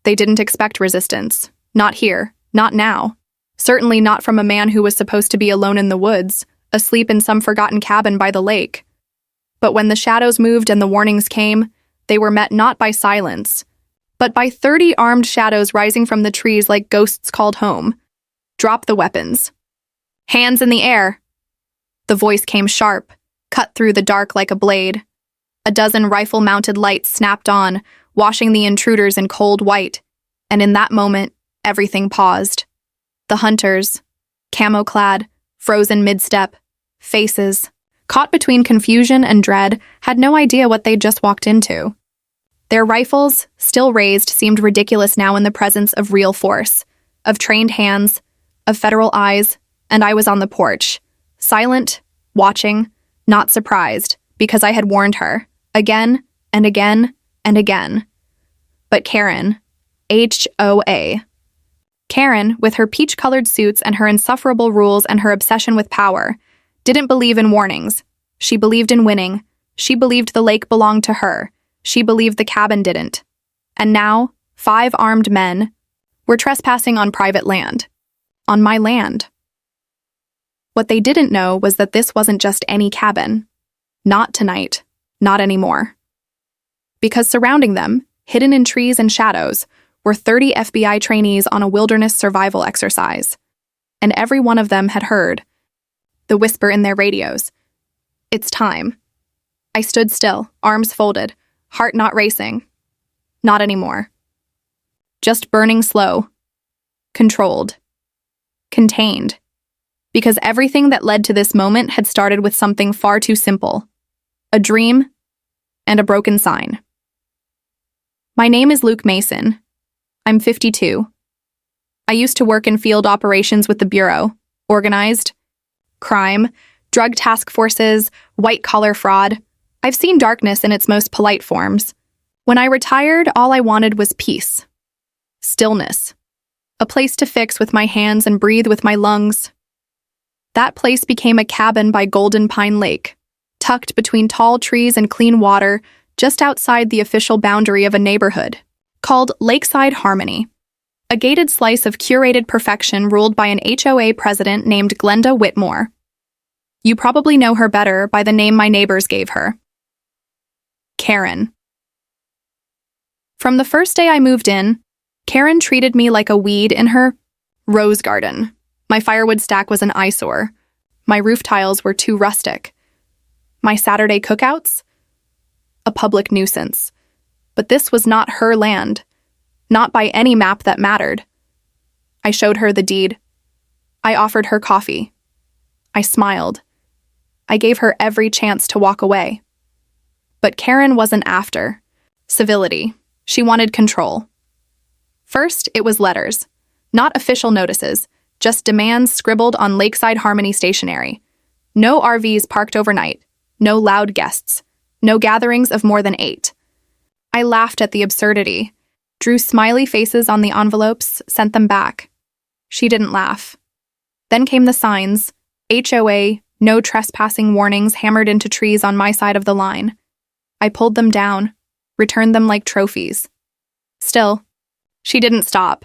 They didn't expect resistance. Not here. Not now. Certainly not from a man who was supposed to be alone in the woods, asleep in some forgotten cabin by the lake. But when the shadows moved and the warnings came, they were met not by silence, but by 30 armed shadows rising from the trees like ghosts called home. Drop the weapons. Hands in the air. The voice came sharp, cut through the dark like a blade. A dozen rifle-mounted lights snapped on, washing the intruders in cold white, and in that moment, everything paused. The hunters, camo-clad, frozen mid-step, faces, caught between confusion and dread, had no idea what they'd just walked into. Their rifles, still raised, seemed ridiculous now in the presence of real force, of trained hands, of federal eyes, and I was on the porch, silent, watching, not surprised, because I had warned her, again and again and again. But Karen, HOA. Karen, with her peach-colored suits and her insufferable rules and her obsession with power, didn't believe in warnings. She believed in winning. She believed the lake belonged to her. She believed the cabin didn't. And now, 5 armed men were trespassing on private land. On my land. What they didn't know was that this wasn't just any cabin. Not tonight. Not anymore. Because surrounding them, hidden in trees and shadows, were 30 FBI trainees on a wilderness survival exercise. And every one of them had heard the whisper in their radios. It's time. I stood still, arms folded, heart not racing. Not anymore. Just burning slow. Controlled. Contained. Because everything that led to this moment had started with something far too simple. A dream and a broken sign. My name is Luke Mason. I'm 52. I used to work in field operations with the Bureau, organized crime, drug task forces, white-collar fraud. I've seen darkness in its most polite forms. When I retired, all I wanted was peace. Stillness. A place to fix with my hands and breathe with my lungs. That place became a cabin by Golden Pine Lake, tucked between tall trees and clean water, just outside the official boundary of a neighborhood, called Lakeside Harmony. A gated slice of curated perfection ruled by an HOA president named Glenda Whitmore. You probably know her better by the name my neighbors gave her. Karen. From the first day I moved in, Karen treated me like a weed in her rose garden. My firewood stack was an eyesore. My roof tiles were too rustic. My Saturday cookouts? A public nuisance. But this was not her land. Not by any map that mattered. I showed her the deed. I offered her coffee. I smiled. I gave her every chance to walk away. But Karen wasn't after civility. She wanted control. First, it was letters. Not official notices, just demands scribbled on Lakeside Harmony stationery. No RVs parked overnight. No loud guests. No gatherings of more than 8. I laughed at the absurdity, drew smiley faces on the envelopes, sent them back. She didn't laugh. Then came the signs, HOA, no trespassing warnings hammered into trees on my side of the line. I pulled them down, returned them like trophies. Still, she didn't stop.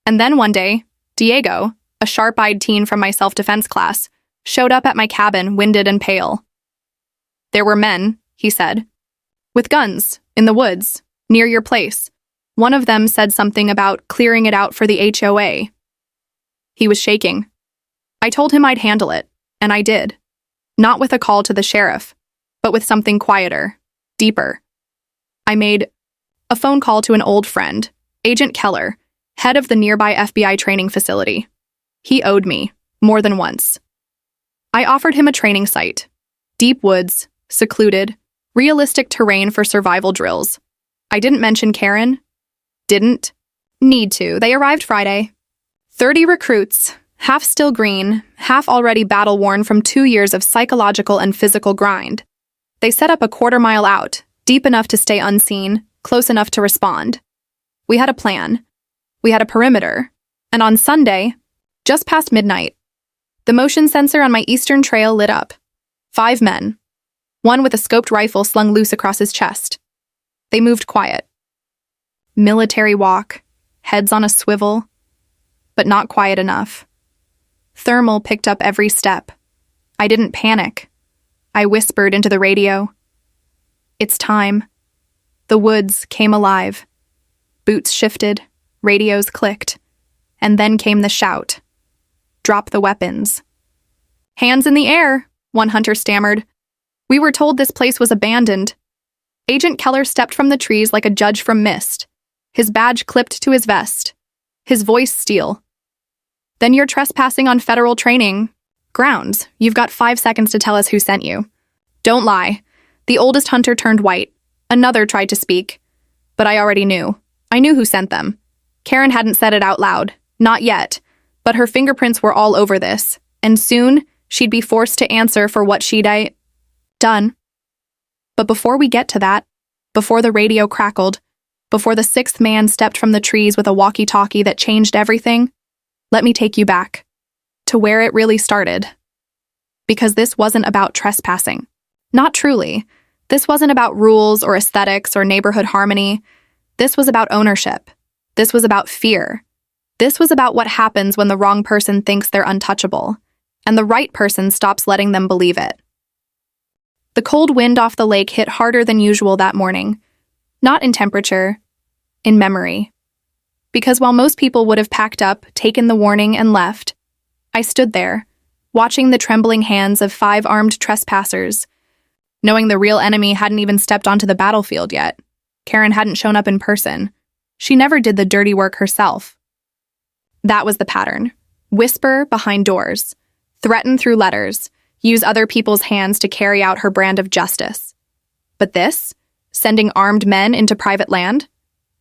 And then one day, Diego, a sharp-eyed teen from my self-defense class, showed up at my cabin, winded and pale. There were men, he said, with guns, in the woods, near your place. One of them said something about clearing it out for the HOA. He was shaking. I told him I'd handle it, and I did. Not with a call to the sheriff, but with something quieter, deeper. I made a phone call to an old friend, Agent Keller, head of the nearby FBI training facility. He owed me, more than once. I offered him a training site. Deep woods, secluded, realistic terrain for survival drills. I didn't mention Karen. Didn't need to. They arrived Friday. 30 recruits, half still green, half already battle-worn from 2 years of psychological and physical grind. They set up a quarter-mile out, deep enough to stay unseen, close enough to respond. We had a plan. We had a perimeter. And on Sunday, just past midnight, the motion sensor on my eastern trail lit up. 5 men. One with a scoped rifle slung loose across his chest. They moved quiet. Military walk, heads on a swivel, but not quiet enough. Thermal picked up every step. I didn't panic. I whispered into the radio. It's time. The woods came alive. Boots shifted, radios clicked, and then came the shout. Drop the weapons. Hands in the air, one hunter stammered. We were told this place was abandoned. Agent Keller stepped from the trees like a judge from mist, his badge clipped to his vest, his voice steel. Then you're trespassing on federal training grounds. You've got 5 seconds to tell us who sent you. Don't lie. The oldest hunter turned white. Another tried to speak. But I already knew. I knew who sent them. Karen hadn't said it out loud. Not yet. But her fingerprints were all over this. And soon, she'd be forced to answer for what she'd done. But before we get to that, before the radio crackled, before the 6th man stepped from the trees with a walkie-talkie that changed everything, let me take you back to where it really started. Because this wasn't about trespassing. Not truly. This wasn't about rules or aesthetics or neighborhood harmony. This was about ownership. This was about fear. This was about what happens when the wrong person thinks they're untouchable, and the right person stops letting them believe it. The cold wind off the lake hit harder than usual that morning, not in temperature, in memory. Because while most people would have packed up, taken the warning, and left, I stood there, watching the trembling hands of 5 armed trespassers, knowing the real enemy hadn't even stepped onto the battlefield yet. Karen hadn't shown up in person. She never did the dirty work herself. That was the pattern. Whisper behind doors, threaten through letters, use other people's hands to carry out her brand of justice. But this, sending armed men into private land,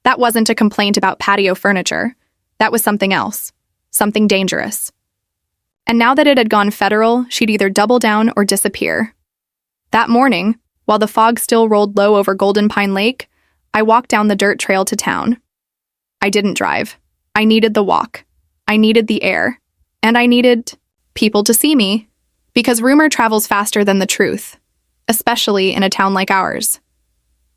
that wasn't a complaint about patio furniture. That was something else, something dangerous. And now that it had gone federal, she'd either double down or disappear. That morning, while the fog still rolled low over Golden Pine Lake, I walked down the dirt trail to town. I didn't drive. I needed the walk. I needed the air. And I needed people to see me. Because rumor travels faster than the truth, especially in a town like ours.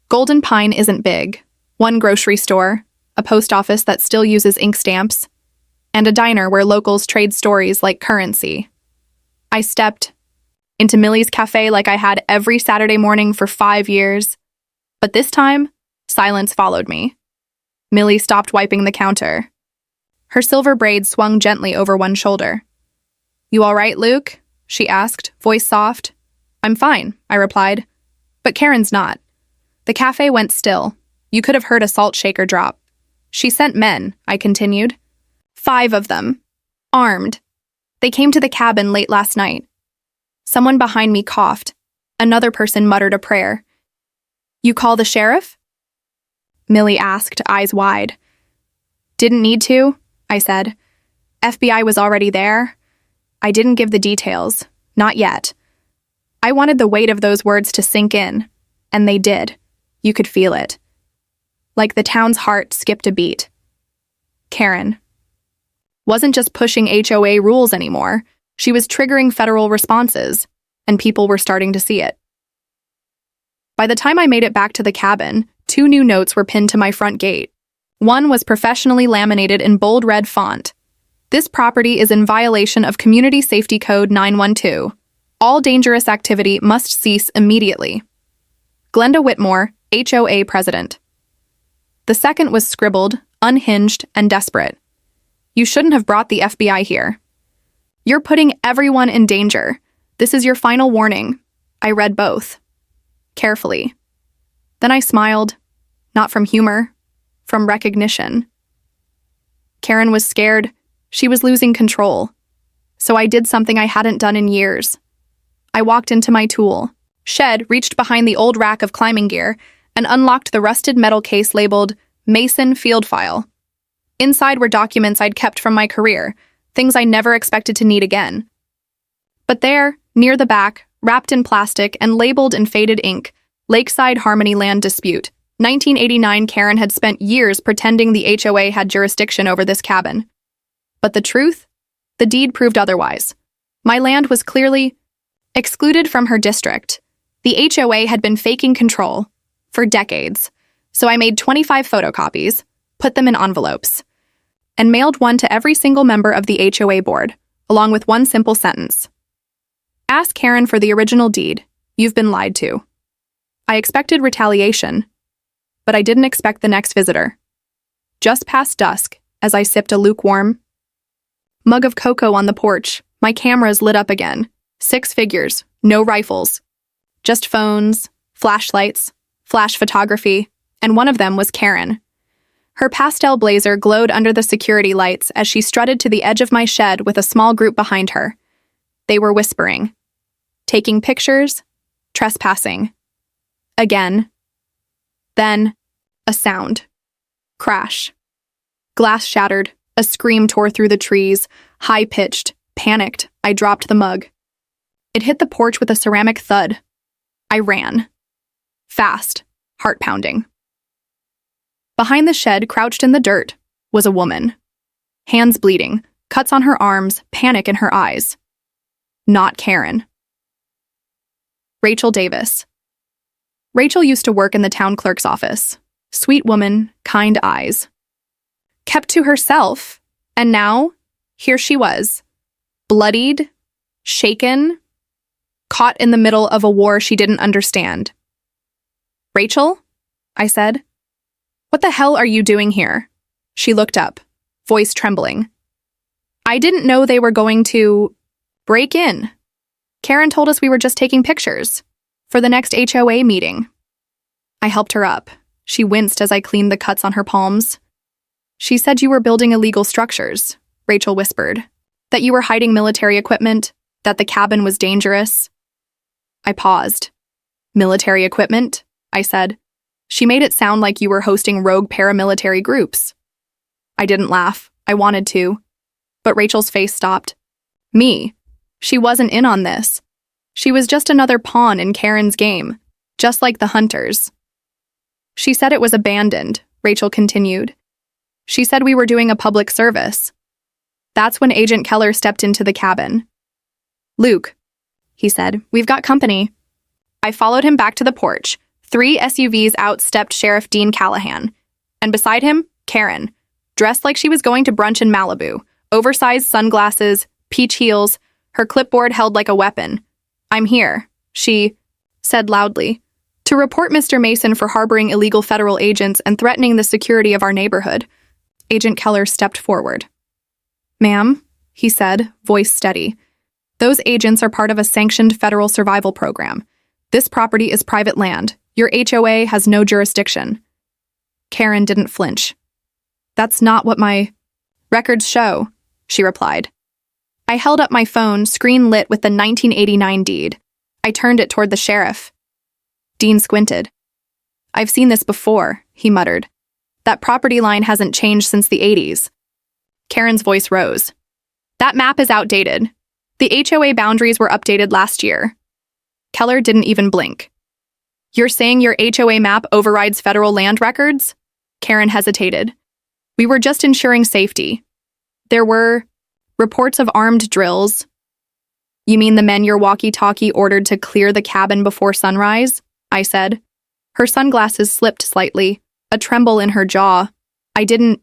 Golden Pine isn't big. 1 grocery store, a post office that still uses ink stamps, and a diner where locals trade stories like currency. I stepped into Millie's cafe like I had every Saturday morning for 5 years. But this time, silence followed me. Millie stopped wiping the counter. Her silver braids swung gently over one shoulder. You all right, Luke? She asked, voice soft. I'm fine, I replied. But Karen's not. The cafe went still. You could have heard a salt shaker drop. She sent men, I continued. 5 of them. Armed. They came to the cabin late last night. Someone behind me coughed. Another person muttered a prayer. You call the sheriff? Millie asked, eyes wide. Didn't need to, I said. FBI was already there. I didn't give the details. Not yet. I wanted the weight of those words to sink in, and they did. You could feel it. Like the town's heart skipped a beat. Karen wasn't just pushing HOA rules anymore. She was triggering federal responses, and people were starting to see it. By the time I made it back to the cabin, 2 new notes were pinned to my front gate. One was professionally laminated in bold red font. This property is in violation of Community Safety Code 912. All dangerous activity must cease immediately. Glenda Whitmore, HOA President. The second was scribbled, unhinged, and desperate. You shouldn't have brought the FBI here. You're putting everyone in danger. This is your final warning. I read both. Carefully. Then I smiled, not from humor, from recognition. Karen was scared. She was losing control. So I did something I hadn't done in years. I walked into my tool shed, reached behind the old rack of climbing gear, and unlocked the rusted metal case labeled Mason Field File. Inside were documents I'd kept from my career, things I never expected to need again. But there, near the back, wrapped in plastic and labeled in faded ink, Lakeside Harmony Land Dispute. 1989. Karen had spent years pretending the HOA had jurisdiction over this cabin. But the truth? The deed proved otherwise. My land was clearly excluded from her district. The HOA had been faking control for decades. So I made 25 photocopies, put them in envelopes, and mailed one to every single member of the HOA board, along with one simple sentence. Ask Karen for the original deed. You've been lied to. I expected retaliation, but I didn't expect the next visitor. Just past dusk, as I sipped a lukewarm mug of cocoa on the porch, my cameras lit up again. 6 figures, no rifles. Just phones, flashlights, flash photography, and one of them was Karen. Her pastel blazer glowed under the security lights as she strutted to the edge of my shed with a small group behind her. They were whispering, taking pictures, trespassing. Again. Then, a sound. Crash. Glass shattered. A scream tore through the trees. High-pitched. Panicked. I dropped the mug. It hit the porch with a ceramic thud. I ran. Fast. Heart-pounding. Behind the shed, crouched in the dirt, was a woman. Hands bleeding, cuts on her arms, panic in her eyes. Not Karen. Rachel Davis. Rachel used to work in the town clerk's office. Sweet woman, kind eyes. Kept to herself, and now, here she was. Bloodied, shaken, caught in the middle of a war she didn't understand. Rachel? I said. What the hell are you doing here? She looked up, voice trembling. I didn't know they were going to break in. Karen told us we were just taking pictures for the next HOA meeting. I helped her up. She winced as I cleaned the cuts on her palms. She said you were building illegal structures, Rachel whispered. That you were hiding military equipment, that the cabin was dangerous. I paused. Military equipment? I said. She made it sound like you were hosting rogue paramilitary groups. I didn't laugh. I wanted to. But Rachel's face stopped. Me. She wasn't in on this. She was just another pawn in Karen's game, just like the hunters. She said it was abandoned, Rachel continued. She said we were doing a public service. That's when Agent Keller stepped into the cabin. Luke, he said, we've got company. I followed him back to the porch. 3 SUVs out stepped Sheriff Dean Callahan. And beside him, Karen, dressed like she was going to brunch in Malibu, oversized sunglasses, peach heels, her clipboard held like a weapon. I'm here, she said loudly, to report Mr. Mason for harboring illegal federal agents and threatening the security of our neighborhood. Agent Keller stepped forward. Ma'am, he said, voice steady. Those agents are part of a sanctioned federal survival program. This property is private land. Your HOA has no jurisdiction. Karen didn't flinch. That's not what my records show, she replied. I held up my phone, screen lit with the 1989 deed. I turned it toward the sheriff. Dean squinted. I've seen this before, he muttered. That property line hasn't changed since the 80s. Karen's voice rose. That map is outdated. The HOA boundaries were updated last year. Keller didn't even blink. You're saying your HOA map overrides federal land records? Karen hesitated. We were just ensuring safety. There were reports of armed drills. You mean the men your walkie-talkie ordered to clear the cabin before sunrise? I said. Her sunglasses slipped slightly, a tremble in her jaw. I didn't.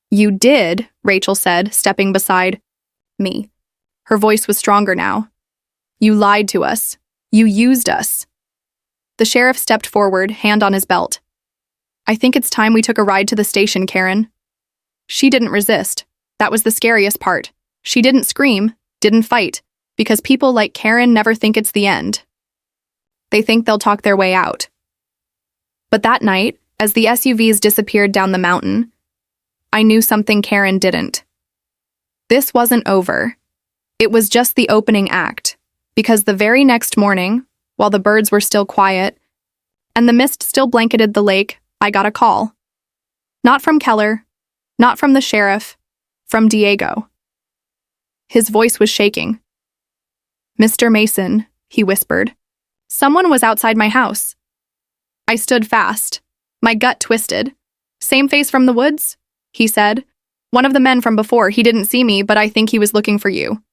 You did, Rachel said, stepping beside me. Her voice was stronger now. You lied to us. You used us. The sheriff stepped forward, hand on his belt. I think it's time we took a ride to the station, Karen. She didn't resist. That was the scariest part. She didn't scream, didn't fight, because people like Karen never think it's the end. They think they'll talk their way out. But that night, as the SUVs disappeared down the mountain, I knew something Karen didn't. This wasn't over. It was just the opening act, because the very next morning, while the birds were still quiet, and the mist still blanketed the lake, I got a call. Not from Keller, not from the sheriff, from Diego. His voice was shaking. Mr. Mason, he whispered. Someone was outside my house. I stood fast, my gut twisted. Same face from the woods? He said. One of the men from before. He didn't see me, but I think he was looking for you.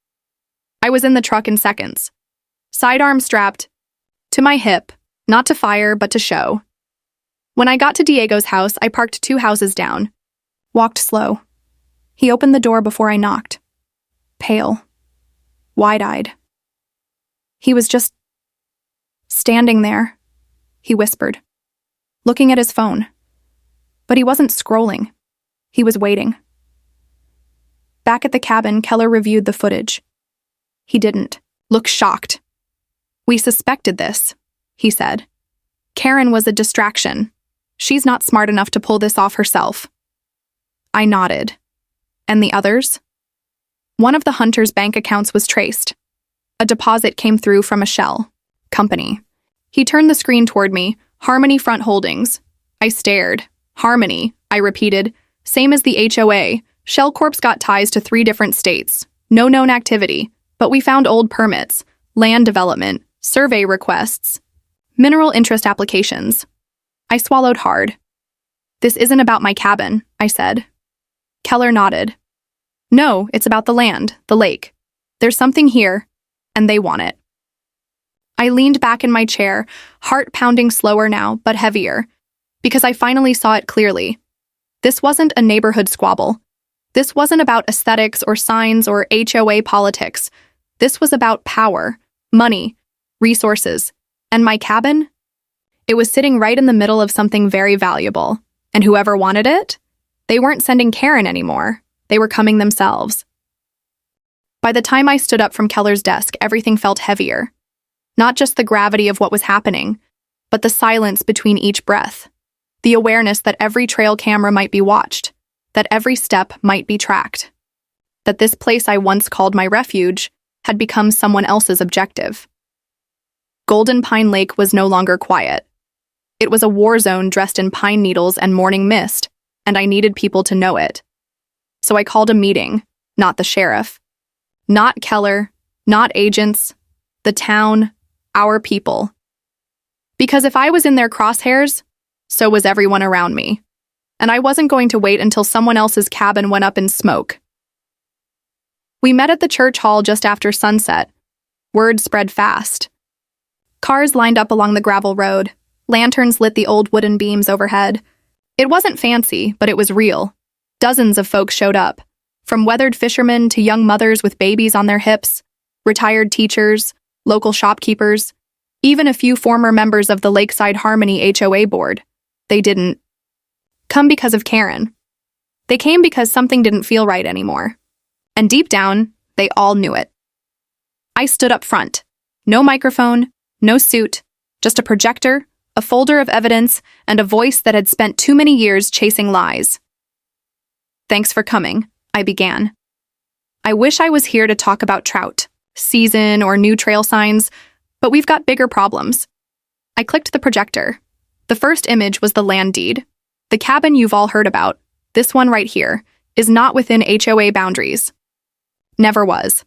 I was in the truck in seconds. Sidearm strapped to my hip, not to fire, but to show. When I got to Diego's house, I parked 2 houses down. Walked slow. He opened the door before I knocked. Pale. Wide-eyed. He was just standing there, he whispered, looking at his phone. But he wasn't scrolling. He was waiting. Back at the cabin, Keller reviewed the footage. He didn't look shocked. We suspected this, he said. Karen was a distraction. She's not smart enough to pull this off herself. I nodded. And the others? One of the hunters' bank accounts was traced. A deposit came through from a shell company. He turned the screen toward me. Harmony Front Holdings. I stared. Harmony, I repeated. Same as the HOA. Shell Corp's got ties to 3 different states. No known activity. But we found old permits, land development, survey requests, mineral interest applications. I swallowed hard. This isn't about my cabin, I said. Keller nodded. No, it's about the land, the lake. There's something here, and they want it. I leaned back in my chair, heart pounding slower now, but heavier, because I finally saw it clearly. This wasn't a neighborhood squabble. This wasn't about aesthetics or signs or HOA politics. This was about power, money, resources, and my cabin? It was sitting right in the middle of something very valuable, and whoever wanted it, they weren't sending Karen anymore. They were coming themselves. By the time I stood up from Keller's desk, everything felt heavier. Not just the gravity of what was happening, but the silence between each breath. The awareness that every trail camera might be watched, that every step might be tracked. That this place I once called my refuge had become someone else's objective. Golden Pine Lake was no longer quiet. It was a war zone dressed in pine needles and morning mist, and I needed people to know it. So I called a meeting, not the sheriff. Not Keller, not agents, the town, our people. Because if I was in their crosshairs, so was everyone around me. And I wasn't going to wait until someone else's cabin went up in smoke. We met at the church hall just after sunset. Word spread fast. Cars lined up along the gravel road. Lanterns lit the old wooden beams overhead. It wasn't fancy, but it was real. Dozens of folks showed up, from weathered fishermen to young mothers with babies on their hips, retired teachers, local shopkeepers, even a few former members of the Lakeside Harmony HOA board. They didn't come because of Karen. They came because something didn't feel right anymore. And deep down, they all knew it. I stood up front. No microphone, no suit, just a projector, a folder of evidence, and a voice that had spent too many years chasing lies. Thanks for coming, I began. I wish I was here to talk about trout, season, or new trail signs, but we've got bigger problems. I clicked the projector. The first image was the land deed. The cabin you've all heard about, this one right here, is not within HOA boundaries. Never was.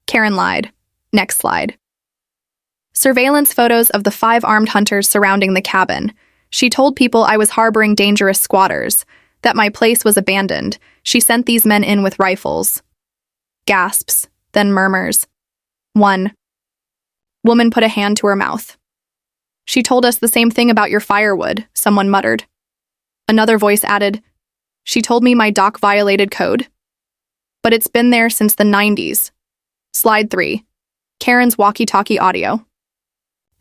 Karen lied. Next slide. Surveillance photos of the 5 armed hunters surrounding the cabin. She told people I was harboring dangerous squatters, that my place was abandoned. She sent these men in with rifles. Gasps, then murmurs. One woman put a hand to her mouth. She told us the same thing about your firewood, someone muttered. Another voice added, she told me my dock violated code. But it's been there since the 90s. Slide 3. Karen's walkie-talkie audio.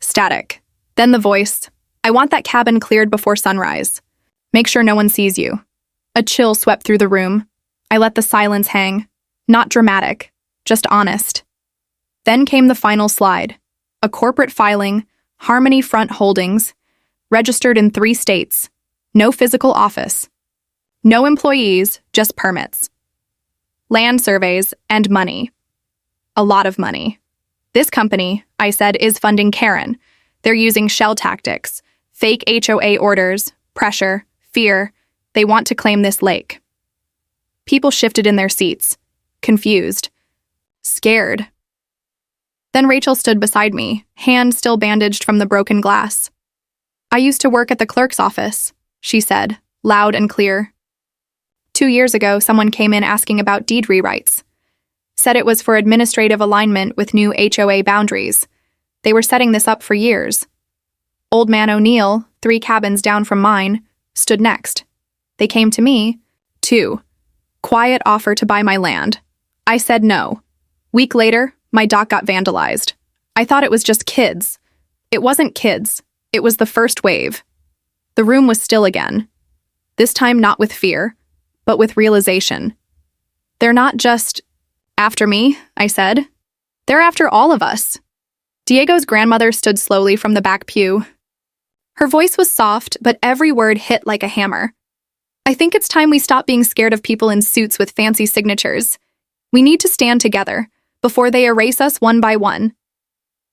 Static. Then the voice. I want that cabin cleared before sunrise. Make sure no one sees you. A chill swept through the room. I let the silence hang. Not dramatic, just honest. Then came the final slide. A corporate filing, Harmony Front Holdings, registered in 3 states. No physical office. No employees, just permits. Land surveys and money. A lot of money. This company, I said, is funding Karen. They're using shell tactics, fake HOA orders, pressure, fear. They want to claim this lake. People shifted in their seats, confused, scared. Then Rachel stood beside me, hand still bandaged from the broken glass. I used to work at the clerk's office, she said, loud and clear. 2 years ago, someone came in asking about deed rewrites. Said it was for administrative alignment with new HOA boundaries. They were setting this up for years. Old Man O'Neill, 3 cabins down from mine, stood next. They came to me. 2. Quiet offer to buy my land. I said no. Week later, my dock got vandalized. I thought it was just kids. It wasn't kids. It was the first wave. The room was still again. This time not with fear, but with realization. They're not just after me, I said. They're after all of us. Diego's grandmother stood slowly from the back pew. Her voice was soft, but every word hit like a hammer. I think it's time we stop being scared of people in suits with fancy signatures. We need to stand together before they erase us one by one.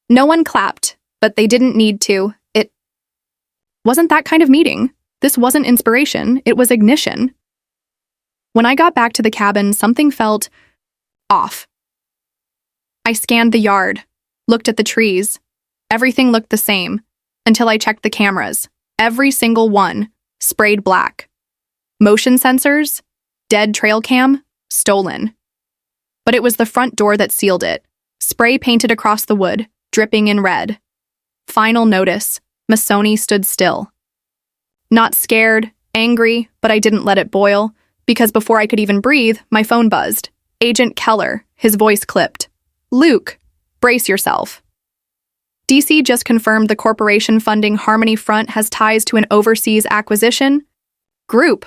No one clapped, but they didn't need to. It wasn't that kind of meeting. This wasn't inspiration, it was ignition. When I got back to the cabin, something felt off. I scanned the yard, looked at the trees. Everything looked the same, until I checked the cameras. Every single one, sprayed black. Motion sensors, dead trail cam, stolen. But it was the front door that sealed it, spray painted across the wood, dripping in red. Final notice, Masoni stood still. Not scared, angry, but I didn't let it boil, because before I could even breathe, my phone buzzed. Agent Keller, his voice clipped. Luke, brace yourself. DC just confirmed the corporation funding Harmony Front has ties to an overseas acquisition group.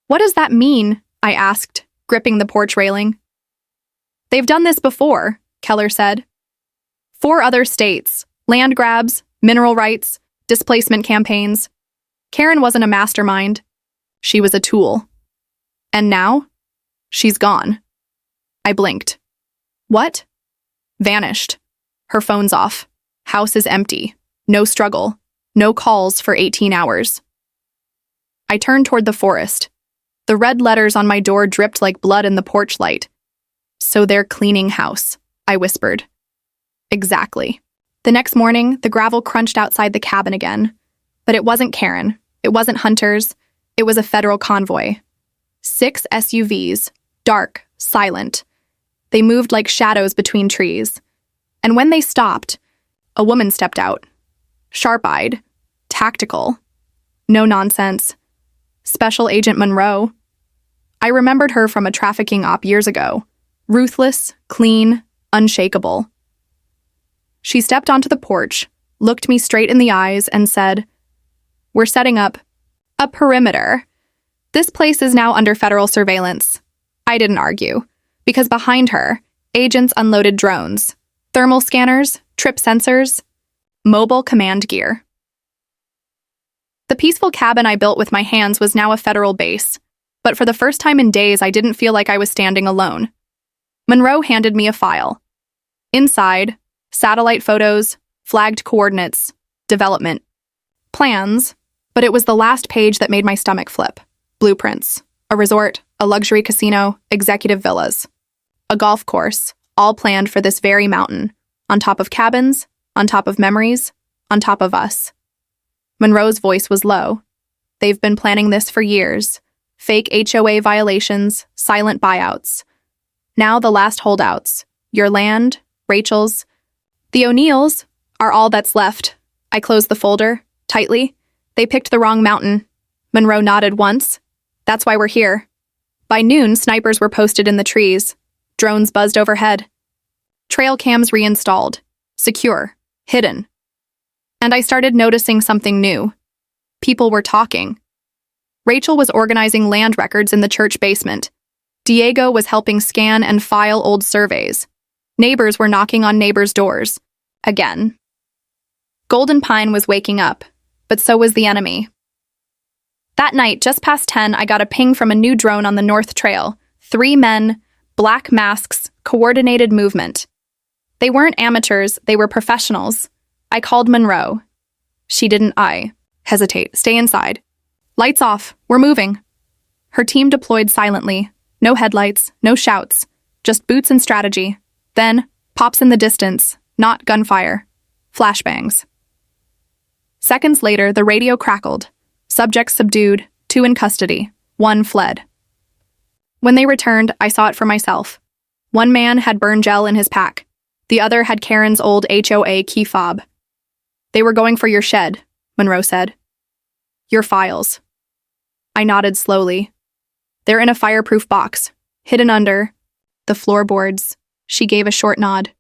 What does that mean? I asked, gripping the porch railing. They've done this before, Keller said. 4 other states, land grabs, mineral rights, displacement campaigns. Karen wasn't a mastermind. She was a tool. And now, she's gone. I blinked. What? Vanished. Her phone's off. House is empty. No struggle. No calls for 18 hours. I turned toward the forest. The red letters on my door dripped like blood in the porch light. So they're cleaning house, I whispered. Exactly. The next morning, the gravel crunched outside the cabin again. But it wasn't Karen. It wasn't hunters. It was a federal convoy. 6 SUVs, dark, silent. They moved like shadows between trees. And when they stopped, a woman stepped out. Sharp-eyed, tactical. No nonsense. Special Agent Monroe. I remembered her from a trafficking op years ago. Ruthless, clean, unshakable. She stepped onto the porch, looked me straight in the eyes, and said, "We're setting up a perimeter. This place is now under federal surveillance." I didn't argue, because behind her, agents unloaded drones, thermal scanners, trip sensors, mobile command gear. The peaceful cabin I built with my hands was now a federal base, but for the first time in days, I didn't feel like I was standing alone. Monroe handed me a file. Inside, satellite photos, flagged coordinates, development, plans, but it was the last page that made my stomach flip. Blueprints, a resort, a luxury casino, executive villas, a golf course, all planned for this very mountain, on top of cabins, on top of memories, on top of us. Monroe's voice was low. They've been planning this for years. Fake HOA violations, silent buyouts. Now the last holdouts. Your land, Rachel's. The O'Neills are all that's left. I closed the folder, tightly. They picked the wrong mountain. Monroe nodded once. That's why we're here. By noon, snipers were posted in the trees. Drones buzzed overhead. Trail cams reinstalled. Secure. Hidden. And I started noticing something new. People were talking. Rachel was organizing land records in the church basement. Diego was helping scan and file old surveys. Neighbors were knocking on neighbors' doors. Again. Golden Pine was waking up, but so was the enemy. That night, just past 10, I got a ping from a new drone on the North Trail. 3 men, black masks, coordinated movement. They weren't amateurs, they were professionals. I called Monroe. She didn't hesitate. Stay inside. Lights off. We're moving. Her team deployed silently. No headlights, no shouts. Just boots and strategy. Then, pops in the distance. Not gunfire. Flashbangs. Seconds later, the radio crackled. Subjects subdued. 2 in custody. 1 fled. When they returned, I saw it for myself. 1 man had burn gel in his pack. The other had Karen's old HOA key fob. They were going for your shed, Monroe said. Your files. I nodded slowly. They're in a fireproof box, hidden under the floorboards. She gave a short nod.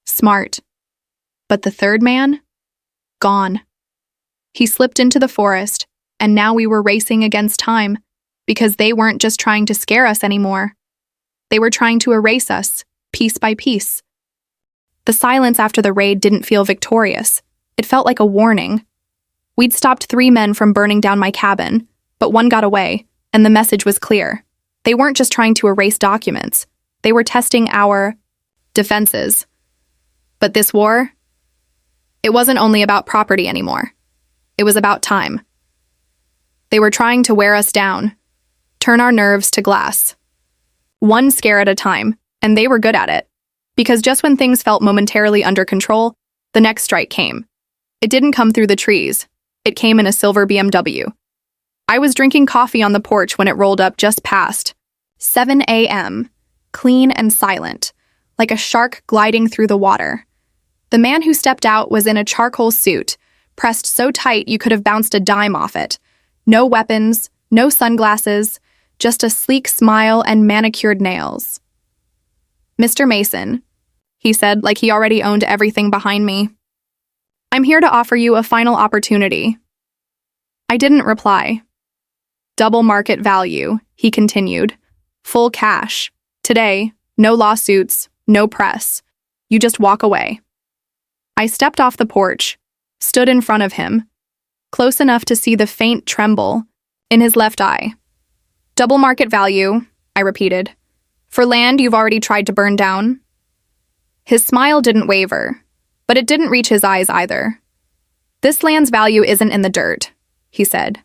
Smart. But the third man? Gone. He slipped into the forest, and now we were racing against time, because they weren't just trying to scare us anymore. They were trying to erase us, piece by piece. The silence after the raid didn't feel victorious. It felt like a warning. We'd stopped 3 men from burning down my cabin, but one got away, and the message was clear. They weren't just trying to erase documents. They were testing our defenses. But this war? It wasn't only about property anymore. It was about time. They were trying to wear us down, turn our nerves to glass. One scare at a time, and they were good at it. Because just when things felt momentarily under control, the next strike came. It didn't come through the trees. It came in a silver BMW. I was drinking coffee on the porch when it rolled up just past 7 a.m., clean and silent, like a shark gliding through the water. The man who stepped out was in a charcoal suit, pressed so tight you could have bounced a dime off it. No weapons, no sunglasses, just a sleek smile and manicured nails. Mr. Mason, he said like he already owned everything behind me. I'm here to offer you a final opportunity. I didn't reply. Double market value, he continued. Full cash. Today, no lawsuits, no press. You just walk away. I stepped off the porch, stood in front of him, close enough to see the faint tremble in his left eye. Double market value, I repeated. For land you've already tried to burn down. His smile didn't waver, but it didn't reach his eyes either. This land's value isn't in the dirt, he said.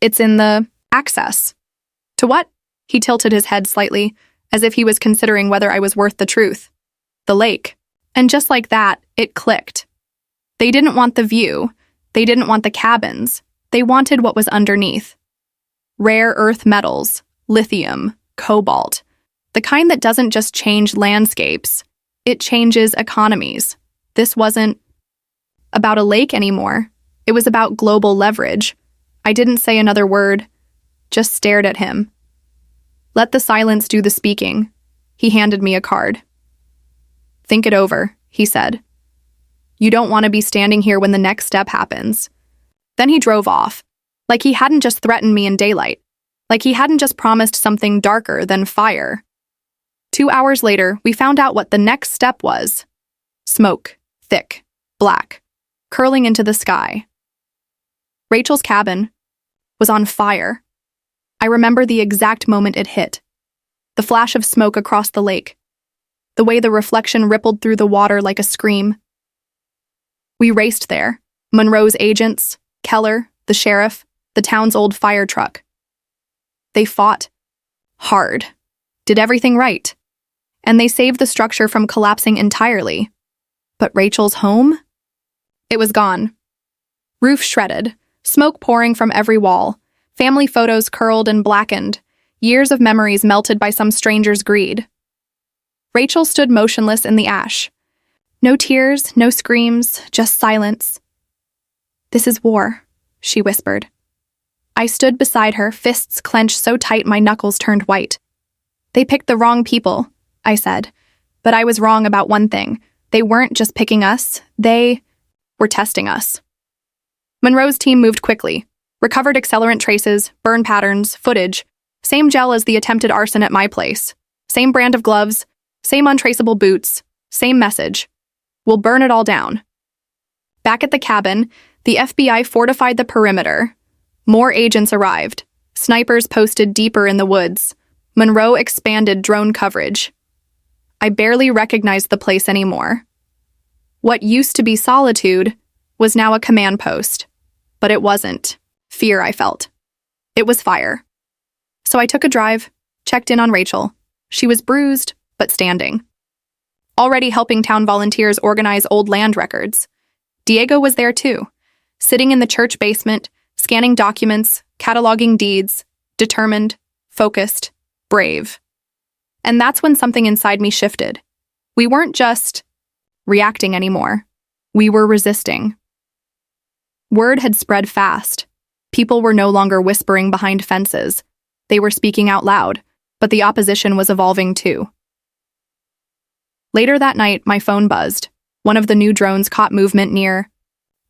It's in the access. To what? He tilted his head slightly, as if he was considering whether I was worth the truth. The lake. And just like that, it clicked. They didn't want the view. They didn't want the cabins. They wanted what was underneath. Rare earth metals, lithium, cobalt. The kind that doesn't just change landscapes. It changes economies. This wasn't about a lake anymore. It was about global leverage. I didn't say another word, just stared at him. Let the silence do the speaking. He handed me a card. Think it over, he said. You don't want to be standing here when the next step happens. Then he drove off, like he hadn't just threatened me in daylight, like he hadn't just promised something darker than fire. 2 hours later, we found out what the next step was. Smoke, thick, black, curling into the sky. Rachel's cabin was on fire. I remember the exact moment it hit. The flash of smoke across the lake. The way the reflection rippled through the water like a scream. We raced there. Monroe's agents, Keller, the sheriff, the town's old fire truck. They fought hard, did everything right, and they saved the structure from collapsing entirely. But Rachel's home? It was gone. Roof shredded, smoke pouring from every wall, family photos curled and blackened, years of memories melted by some stranger's greed. Rachel stood motionless in the ash. No tears, no screams, just silence. This is war, she whispered. I stood beside her, fists clenched so tight my knuckles turned white. They picked the wrong people, I said. But I was wrong about one thing. They weren't just picking us, they were testing us. Monroe's team moved quickly, recovered accelerant traces, burn patterns, footage, same gel as the attempted arson at my place, same brand of gloves, same untraceable boots, same message. We'll burn it all down. Back at the cabin, the FBI fortified the perimeter. More agents arrived. Snipers posted deeper in the woods. Monroe expanded drone coverage. I barely recognized the place anymore. What used to be solitude was now a command post. But it wasn't fear I felt. It was fire. So I took a drive, checked in on Rachel. She was bruised, but standing. Already helping town volunteers organize old land records. Diego was there too, sitting in the church basement, scanning documents, cataloging deeds, determined, focused, brave. And that's when something inside me shifted. We weren't just reacting anymore. We were resisting. Word had spread fast. People were no longer whispering behind fences. They were speaking out loud, but the opposition was evolving too. Later that night, my phone buzzed. One of the new drones caught movement near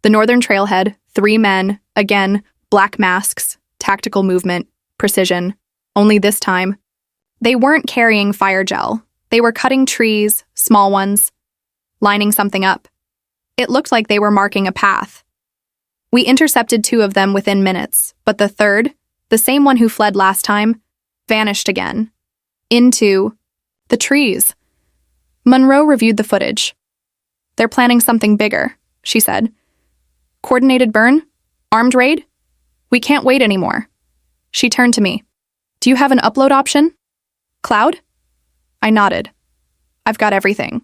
the northern trailhead. 3 men, again, black masks, tactical movement, precision. Only this time, they weren't carrying fire gel. They were cutting trees, small ones, lining something up. It looked like they were marking a path. We intercepted 2 of them within minutes, but the third, the same one who fled last time, vanished again. Into the trees. Monroe reviewed the footage. "They're planning something bigger," she said. "Coordinated burn? Armed raid? We can't wait anymore." She turned to me. "Do you have an upload option? Cloud?" I nodded. "I've got everything.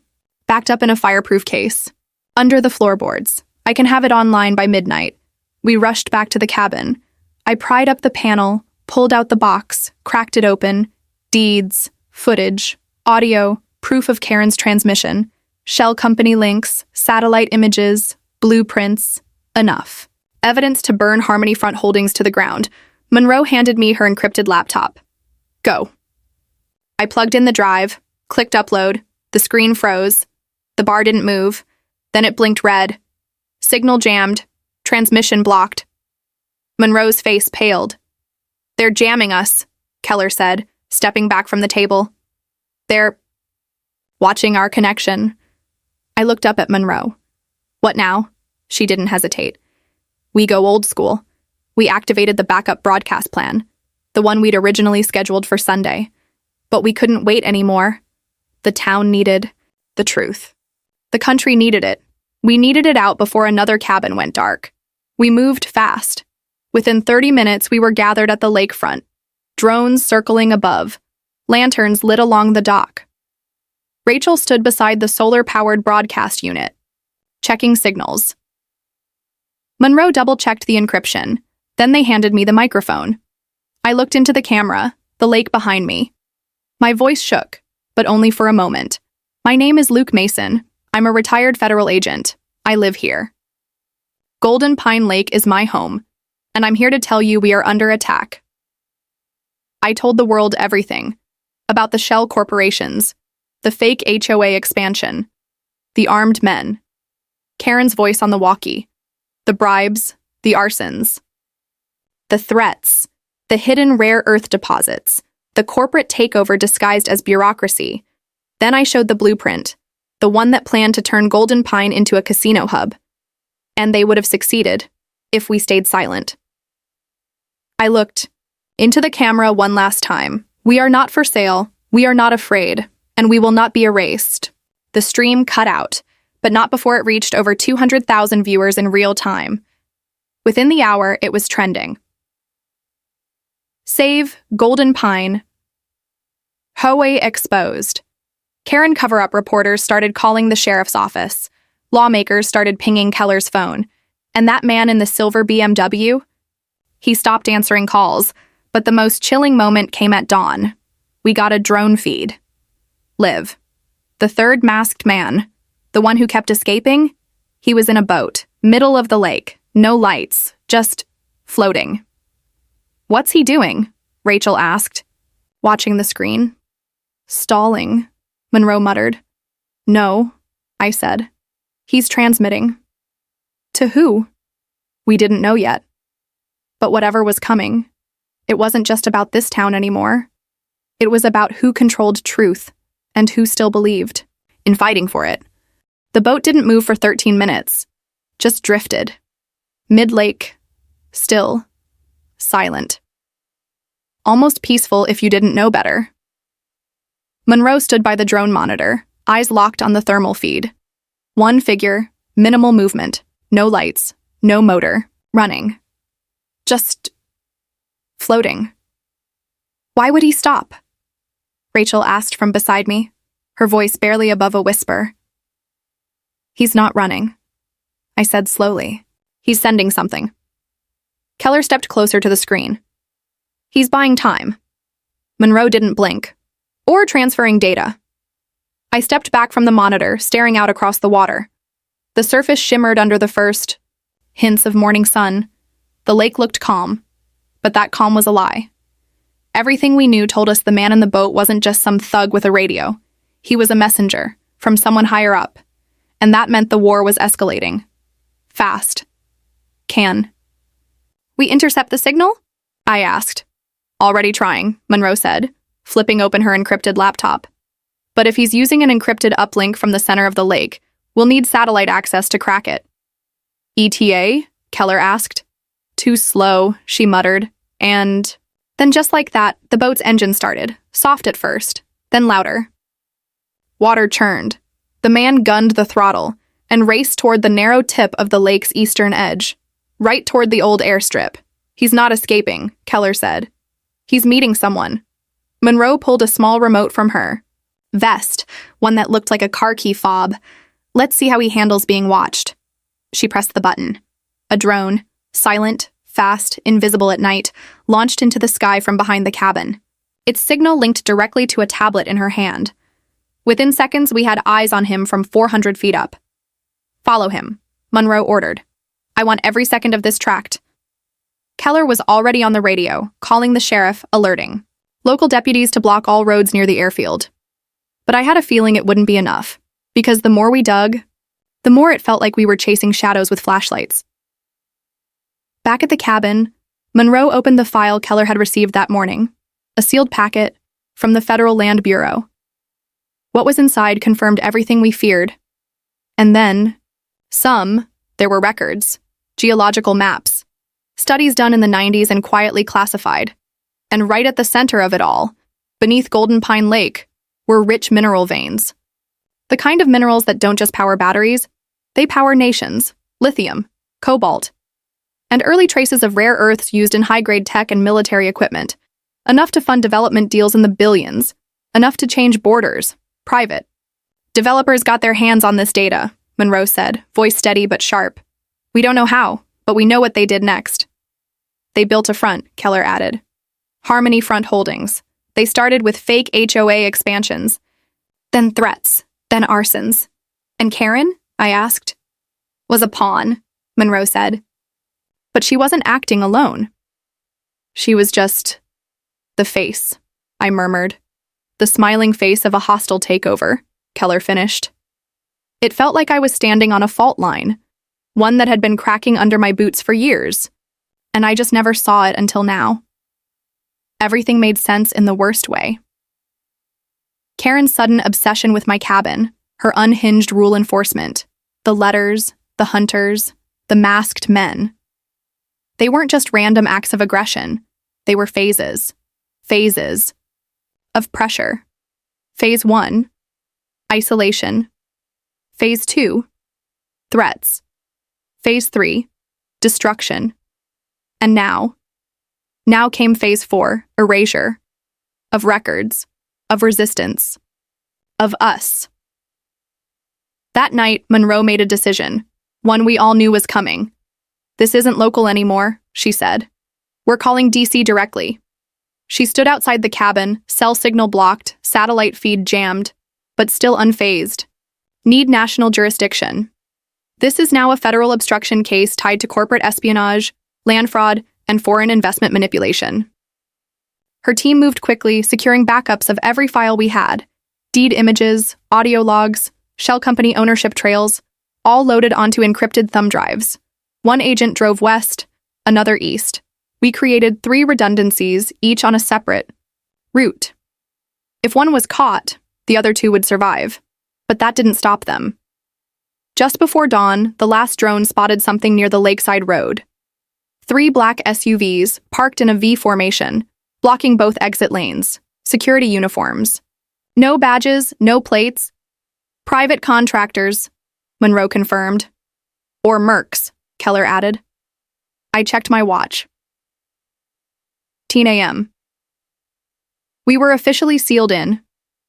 Backed up in a fireproof case. Under the floorboards. I can have it online by midnight." We rushed back to the cabin. I pried up the panel, pulled out the box, cracked it open. Deeds, footage, audio, proof of Karen's transmission, shell company links, satellite images, blueprints. Enough. Evidence to burn Harmony Front Holdings to the ground. Monroe handed me her encrypted laptop. "Go." I plugged in the drive, clicked upload. The screen froze. The bar didn't move. Then it blinked red. Signal jammed. Transmission blocked. Monroe's face paled. "They're jamming us," Keller said, stepping back from the table. "They're watching our connection." I looked up at Monroe. "What now?" She didn't hesitate. "We go old school. We activated the backup broadcast plan, the one we'd originally scheduled for Sunday. But we couldn't wait anymore. The town needed the truth. The country needed it. We needed it out before another cabin went dark. We moved fast. Within 30 minutes, we were gathered at the lakefront, drones circling above, lanterns lit along the dock. Rachel stood beside the solar-powered broadcast unit, checking signals. Monroe double-checked the encryption. Then they handed me the microphone. I looked into the camera, the lake behind me. My voice shook, but only for a moment. "My name is Luke Mason. I'm a retired federal agent. I live here. Golden Pine Lake is my home, and I'm here to tell you we are under attack." I told the world everything about the shell corporations, the fake HOA expansion, the armed men, Karen's voice on the walkie, the bribes, the arsons, the threats, the hidden rare earth deposits, the corporate takeover disguised as bureaucracy. Then I showed the blueprint, the one that planned to turn Golden Pine into a casino hub. And they would have succeeded if we stayed silent. I looked into the camera one last time. "We are not for sale, we are not afraid, and we will not be erased." The stream cut out, but not before it reached over 200,000 viewers in real time. Within the hour, it was trending. Save Golden Pine. HOA exposed. Karen cover-up reporters started calling the sheriff's office. Lawmakers started pinging Keller's phone. And that man in the silver BMW? He stopped answering calls, but the most chilling moment came at dawn. We got a drone feed. Liv. The third masked man. The one who kept escaping? He was in a boat, middle of the lake, no lights, just floating. "What's he doing?" Rachel asked, watching the screen. "Stalling," Monroe muttered. "No," I said. "He's transmitting." To who? We didn't know yet. But whatever was coming, it wasn't just about this town anymore. It was about who controlled truth and who still believed in fighting for it. The boat didn't move for 13 minutes, just drifted. Mid-lake, still, silent. Almost peaceful if you didn't know better. Monroe stood by the drone monitor, eyes locked on the thermal feed. One figure, minimal movement, no lights, no motor, running. Just floating. "Why would he stop?" Rachel asked from beside me, her voice barely above a whisper. "He's not running," I said slowly. "He's sending something." Keller stepped closer to the screen. "He's buying time." Monroe didn't blink. "Or transferring data." I stepped back from the monitor, staring out across the water. The surface shimmered under the first hints of morning sun. The lake looked calm, but that calm was a lie. Everything we knew told us the man in the boat wasn't just some thug with a radio. He was a messenger from someone higher up, and that meant the war was escalating. Fast. Can we intercept the signal? I asked. Already trying, Monroe said, flipping open her encrypted laptop. But if he's using an encrypted uplink from the center of the lake, we'll need satellite access to crack it. ETA? Keller asked. Too slow, she muttered, and then just like that, the boat's engine started, soft at first, then louder. Water churned. The man gunned the throttle and raced toward the narrow tip of the lake's eastern edge, right toward the old airstrip. He's not escaping, Keller said. He's meeting someone. Monroe pulled a small remote from her vest, one that looked like a car key fob. Let's see how he handles being watched. She pressed the button. A drone, silent, fast, invisible at night, launched into the sky from behind the cabin. Its signal linked directly to a tablet in her hand. Within seconds, we had eyes on him from 400 feet up. Follow him, Monroe ordered. I want every second of this tracked. Keller was already on the radio, calling the sheriff, alerting local deputies to block all roads near the airfield. But I had a feeling it wouldn't be enough, because the more we dug, the more it felt like we were chasing shadows with flashlights. Back at the cabin, Monroe opened the file Keller had received that morning, a sealed packet from the Federal Land Bureau. What was inside confirmed everything we feared. And then, there were records, geological maps, studies done in the 90s and quietly classified. And right at the center of it all, beneath Golden Pine Lake, were rich mineral veins. The kind of minerals that don't just power batteries, they power nations, lithium, cobalt, and early traces of rare earths used in high-grade tech and military equipment, enough to fund development deals in the billions, enough to change borders, private. Developers got their hands on this data, Monroe said, voice steady but sharp. We don't know how, but we know what they did next. They built a front, Keller added. Harmony Front Holdings. They started with fake HOA expansions, then threats, then arsons. And Karen, I asked. Was a pawn, Monroe said. But she wasn't acting alone. She was just the face, I murmured. The smiling face of a hostile takeover, Keller finished. It felt like I was standing on a fault line, one that had been cracking under my boots for years, and I just never saw it until now. Everything made sense in the worst way. Karen's sudden obsession with my cabin, her unhinged rule enforcement, the letters, the hunters, the masked men. They weren't just random acts of aggression. They were phases of pressure. Phase 1, isolation. Phase 2, threats. Phase 3, destruction. And now came Phase 4, erasure. Of records, of resistance, of us. That night, Monroe made a decision, one we all knew was coming. This isn't local anymore, she said. We're calling DC directly. She stood outside the cabin, cell signal blocked, satellite feed jammed, but still unfazed. Need national jurisdiction. This is now a federal obstruction case tied to corporate espionage, land fraud, and foreign investment manipulation. Her team moved quickly, securing backups of every file we had, deed images, audio logs, shell company ownership trails, all loaded onto encrypted thumb drives. One agent drove west, another east. We created 3 redundancies, each on a separate route. If one was caught, the other 2 would survive. But that didn't stop them. Just before dawn, the last drone spotted something near the lakeside road. 3 black SUVs, parked in a V formation, blocking both exit lanes. Security uniforms. No badges, no plates. Private contractors, Monroe confirmed. Or mercs, Keller added. I checked my watch. 10 a.m. We were officially sealed in.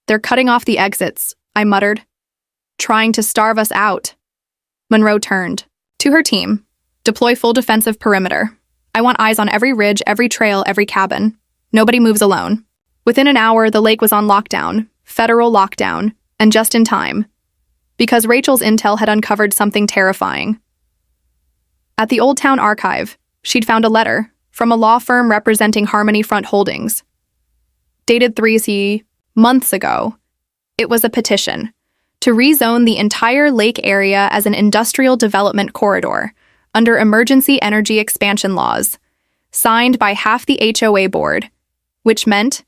They're cutting off the exits, I muttered. Trying to starve us out. Monroe turned. To her team. Deploy full defensive perimeter. I want eyes on every ridge, every trail, every cabin. Nobody moves alone. Within an hour, the lake was on lockdown, federal lockdown, and just in time. Because Rachel's intel had uncovered something terrifying. At the Old Town Archive, she'd found a letter from a law firm representing Harmony Front Holdings. Dated 3 months ago, it was a petition to rezone the entire lake area as an industrial development corridor under emergency energy expansion laws, signed by half the HOA board, which meant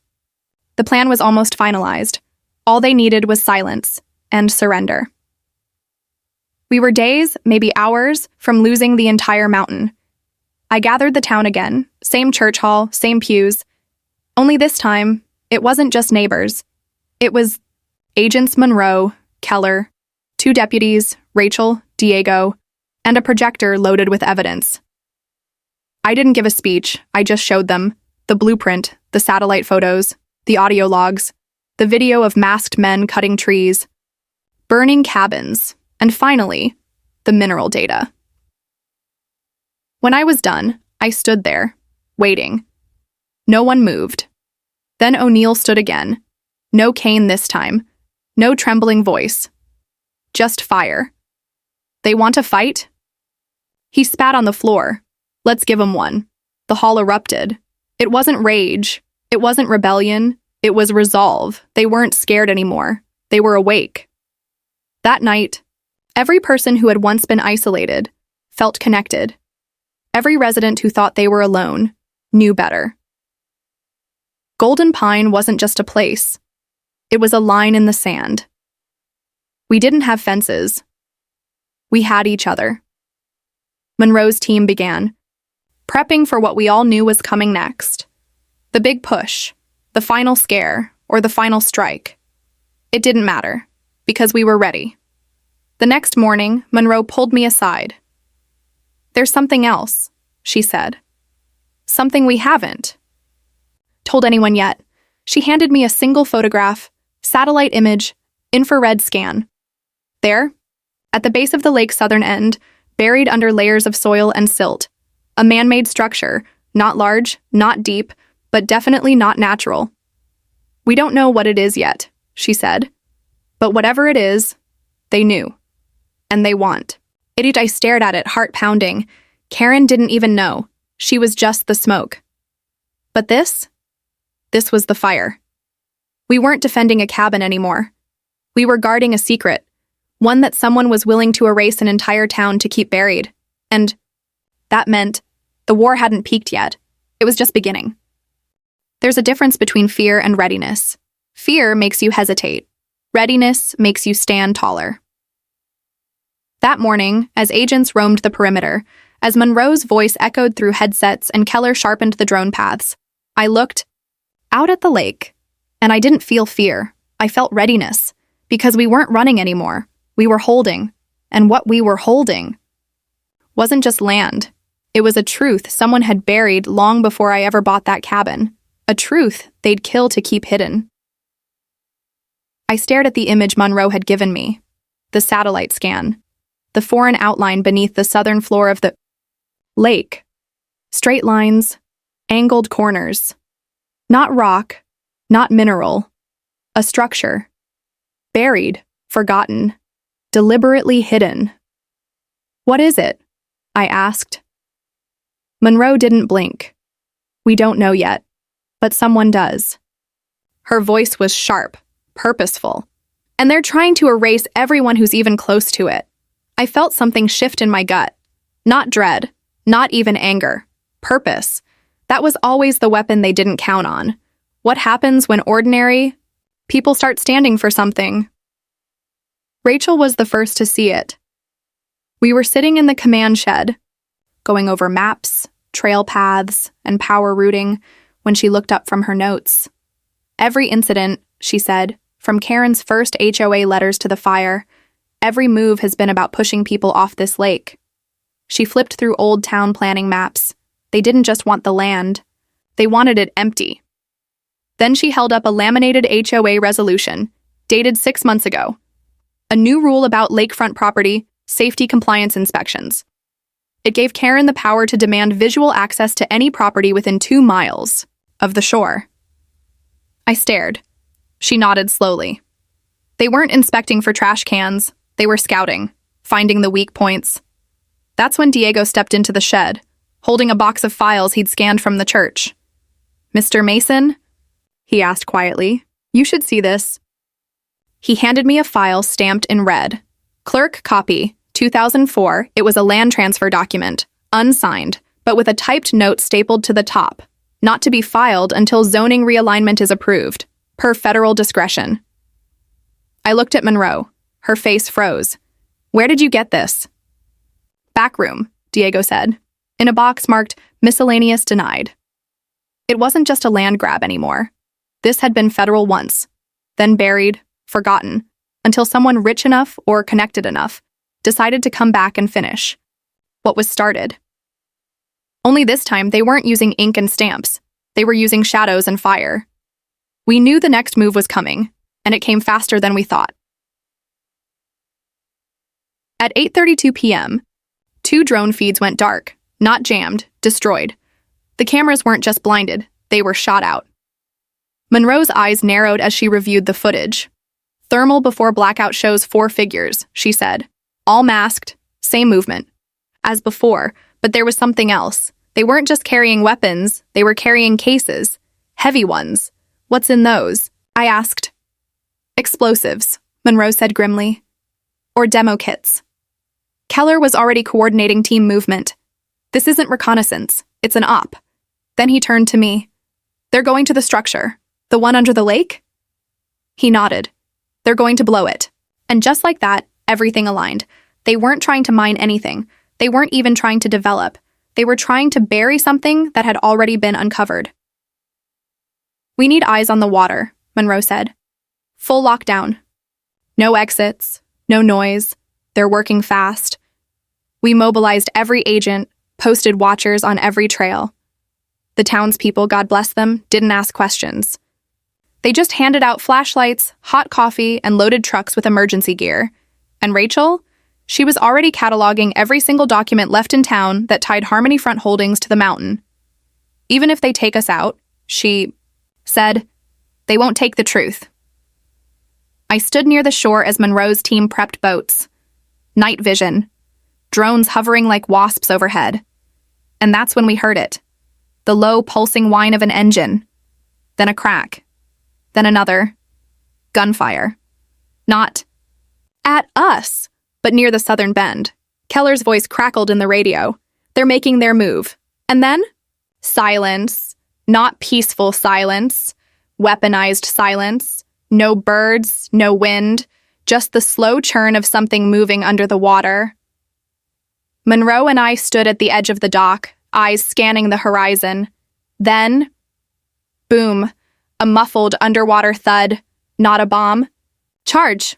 the plan was almost finalized. All they needed was silence and surrender. We were days, maybe hours, from losing the entire mountain. I gathered the town again, same church hall, same pews. Only this time, it wasn't just neighbors. It was agents Monroe, Keller, 2 deputies, Rachel, Diego, and a projector loaded with evidence. I didn't give a speech, I just showed them the blueprint, the satellite photos, the audio logs, the video of masked men cutting trees, burning cabins, and finally, the mineral data. When I was done, I stood there, waiting. No one moved. Then O'Neill stood again. No cane this time. No trembling voice. Just fire. They want to fight? He spat on the floor. Let's give 'em one. The hall erupted. It wasn't rage. It wasn't rebellion. It was resolve. They weren't scared anymore. They were awake. That night, every person who had once been isolated felt connected. Every resident who thought they were alone knew better. Golden Pine wasn't just a place. It was a line in the sand. We didn't have fences. We had each other. Monroe's team began, prepping for what we all knew was coming next. The big push, the final scare, or the final strike. It didn't matter, because we were ready. The next morning, Monroe pulled me aside. "There's something else," she said. "Something we haven't told anyone yet." She handed me a single photograph, satellite image, infrared scan. There, at the base of the lake's southern end, buried under layers of soil and silt, a man-made structure, not large, not deep, but definitely not natural. "We don't know what it is yet," she said. "But whatever it is, they knew. And they want." I stared at it, heart pounding. Karen didn't even know. She was just the smoke. But this was the fire. We weren't defending a cabin anymore. We were guarding a secret, one that someone was willing to erase an entire town to keep buried. And that meant the war hadn't peaked yet. It was just beginning. There's a difference between fear and readiness. Fear makes you hesitate. Readiness makes you stand taller. That morning, as agents roamed the perimeter, as Monroe's voice echoed through headsets and Keller sharpened the drone paths, I looked out at the lake, and I didn't feel fear. I felt readiness, because we weren't running anymore. We were holding, and what we were holding wasn't just land. It was a truth someone had buried long before I ever bought that cabin, a truth they'd kill to keep hidden. I stared at the image Monroe had given me, the satellite scan, the foreign outline beneath the southern floor of the lake. Straight lines, angled corners. Not rock, not mineral. A structure. Buried, forgotten, deliberately hidden. "What is it?" I asked. Monroe didn't blink. "We don't know yet, but someone does." Her voice was sharp, purposeful, and they're trying to erase everyone who's even close to it. I felt something shift in my gut. Not dread, not even anger. Purpose. That was always the weapon they didn't count on. What happens when ordinary people start standing for something? Rachel was the first to see it. We were sitting in the command shed, going over maps, trail paths, and power routing when she looked up from her notes. "Every incident," she said, "from Karen's first HOA letters to the fire, every move has been about pushing people off this lake." She flipped through old town planning maps. They didn't just want the land. They wanted it empty. Then she held up a laminated HOA resolution, dated 6 months ago. A new rule about lakefront property, safety compliance inspections. It gave Karen the power to demand visual access to any property within 2 miles of the shore. I stared. She nodded slowly. They weren't inspecting for trash cans. They were scouting, finding the weak points. That's when Diego stepped into the shed, holding a box of files he'd scanned from the church. "Mr. Mason?" he asked quietly. "You should see this." He handed me a file stamped in red. Clerk copy, 2004. It was a land transfer document, unsigned, but with a typed note stapled to the top. Not to be filed until zoning realignment is approved, per federal discretion. I looked at Monroe. Her face froze. "Where did you get this?" "Back room," Diego said, in a box marked miscellaneous denied. It wasn't just a land grab anymore. This had been federal once, then buried, forgotten, until someone rich enough or connected enough decided to come back and finish what was started. Only this time, they weren't using ink and stamps. They were using shadows and fire. We knew the next move was coming, and it came faster than we thought. At 8:32 p.m., 2 drone feeds went dark, not jammed, destroyed. The cameras weren't just blinded, they were shot out. Monroe's eyes narrowed as she reviewed the footage. "Thermal before blackout shows 4 figures," she said. "All masked, same movement. As before, but there was something else. They weren't just carrying weapons, they were carrying cases. Heavy ones. What's in those?" I asked. "Explosives," Monroe said grimly. "Or demo kits." Keller was already coordinating team movement. "This isn't reconnaissance, it's an op." Then he turned to me. "They're going to the structure. The one under the lake?" He nodded. "They're going to blow it." And just like that, everything aligned. They weren't trying to mine anything. They weren't even trying to develop. They were trying to bury something that had already been uncovered. "We need eyes on the water," Monroe said. "Full lockdown. No exits, no noise. They're working fast." We mobilized every agent, posted watchers on every trail. The townspeople, God bless them, didn't ask questions. They just handed out flashlights, hot coffee, and loaded trucks with emergency gear. And Rachel? She was already cataloging every single document left in town that tied Harmony Front Holdings to the mountain. "Even if they take us out," she said, "they won't take the truth." I stood near the shore as Monroe's team prepped boats. Night vision. Drones hovering like wasps overhead. And that's when we heard it. The low, pulsing whine of an engine. Then a crack. Then another. Gunfire. Not at us, but near the southern bend. Keller's voice crackled in the radio. "They're making their move." And then? Silence. Not peaceful silence. Weaponized silence. No birds, no wind. Just the slow churn of something moving under the water. Monroe and I stood at the edge of the dock, eyes scanning the horizon. Then, boom, a muffled underwater thud. Not a bomb. "Charge."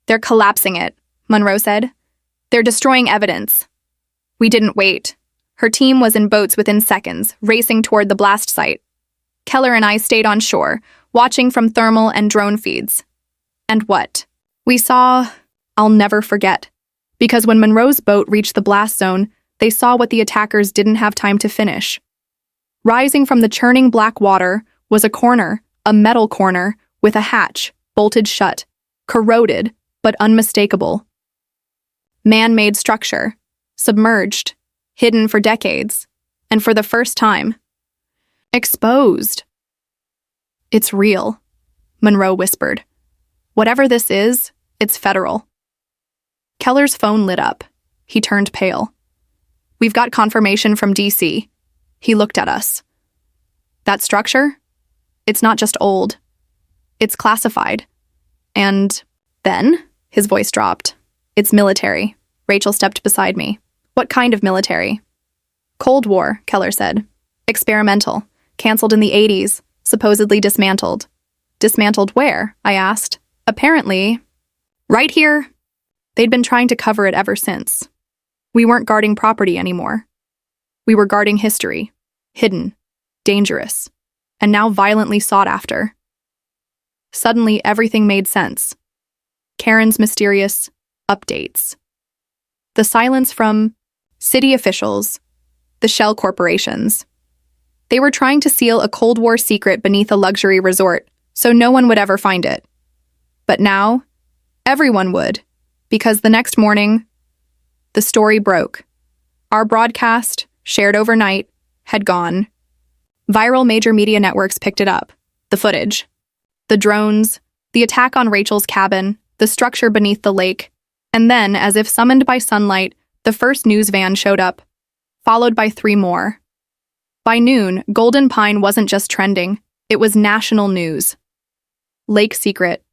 "They're collapsing it," Monroe said. "They're destroying evidence." We didn't wait. Her team was in boats within seconds, racing toward the blast site. Keller and I stayed on shore, watching from thermal and drone feeds. And what we saw, I'll never forget. Because when Monroe's boat reached the blast zone, they saw what the attackers didn't have time to finish. Rising from the churning black water was a corner, a metal corner, with a hatch, bolted shut, corroded, but unmistakable. Man-made structure, submerged, hidden for decades, and for the first time, exposed. "It's real," Monroe whispered. "Whatever this is, it's federal." Keller's phone lit up. He turned pale. "We've got confirmation from DC. He looked at us. "That structure? It's not just old. It's classified. And then," his voice dropped, "it's military." Rachel stepped beside me. "What kind of military?" "Cold War," Keller said. "Experimental. Canceled in the 80s. Supposedly dismantled." "Dismantled where?" I asked. "Apparently, right here." They'd been trying to cover it ever since. We weren't guarding property anymore. We were guarding history. Hidden. Dangerous. And now violently sought after. Suddenly, everything made sense. Karen's mysterious updates. The silence from city officials, the shell corporations. They were trying to seal a Cold War secret beneath a luxury resort, so no one would ever find it. But now, everyone would, because the next morning, the story broke. Our broadcast, shared overnight, had gone. Viral major media networks picked it up. The footage. The drones, the attack on Rachel's cabin, the structure beneath the lake, and then, as if summoned by sunlight, the first news van showed up, followed by 3 more. By noon, Golden Pine wasn't just trending, it was national news. Lake secret.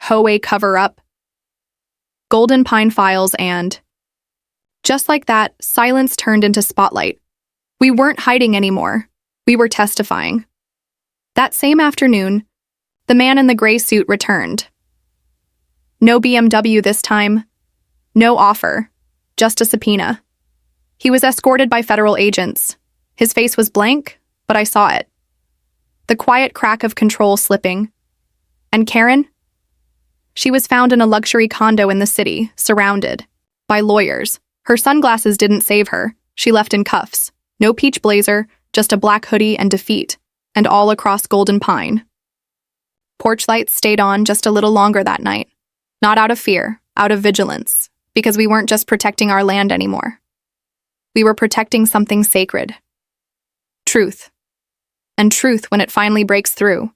HOA cover-up. Golden Pine files and... Just like that, silence turned into spotlight. We weren't hiding anymore. We were testifying. That same afternoon, the man in the gray suit returned. No BMW this time. No offer. Just a subpoena. He was escorted by federal agents. His face was blank, but I saw it. The quiet crack of control slipping. And Karen? She was found in a luxury condo in the city, surrounded by lawyers. Her sunglasses didn't save her. She left in cuffs. No peach blazer, just a black hoodie and defeat, and all across Golden Pine. Porch lights stayed on just a little longer that night. Not out of fear, out of vigilance, because we weren't just protecting our land anymore. We were protecting something sacred. Truth. And truth, when it finally breaks through,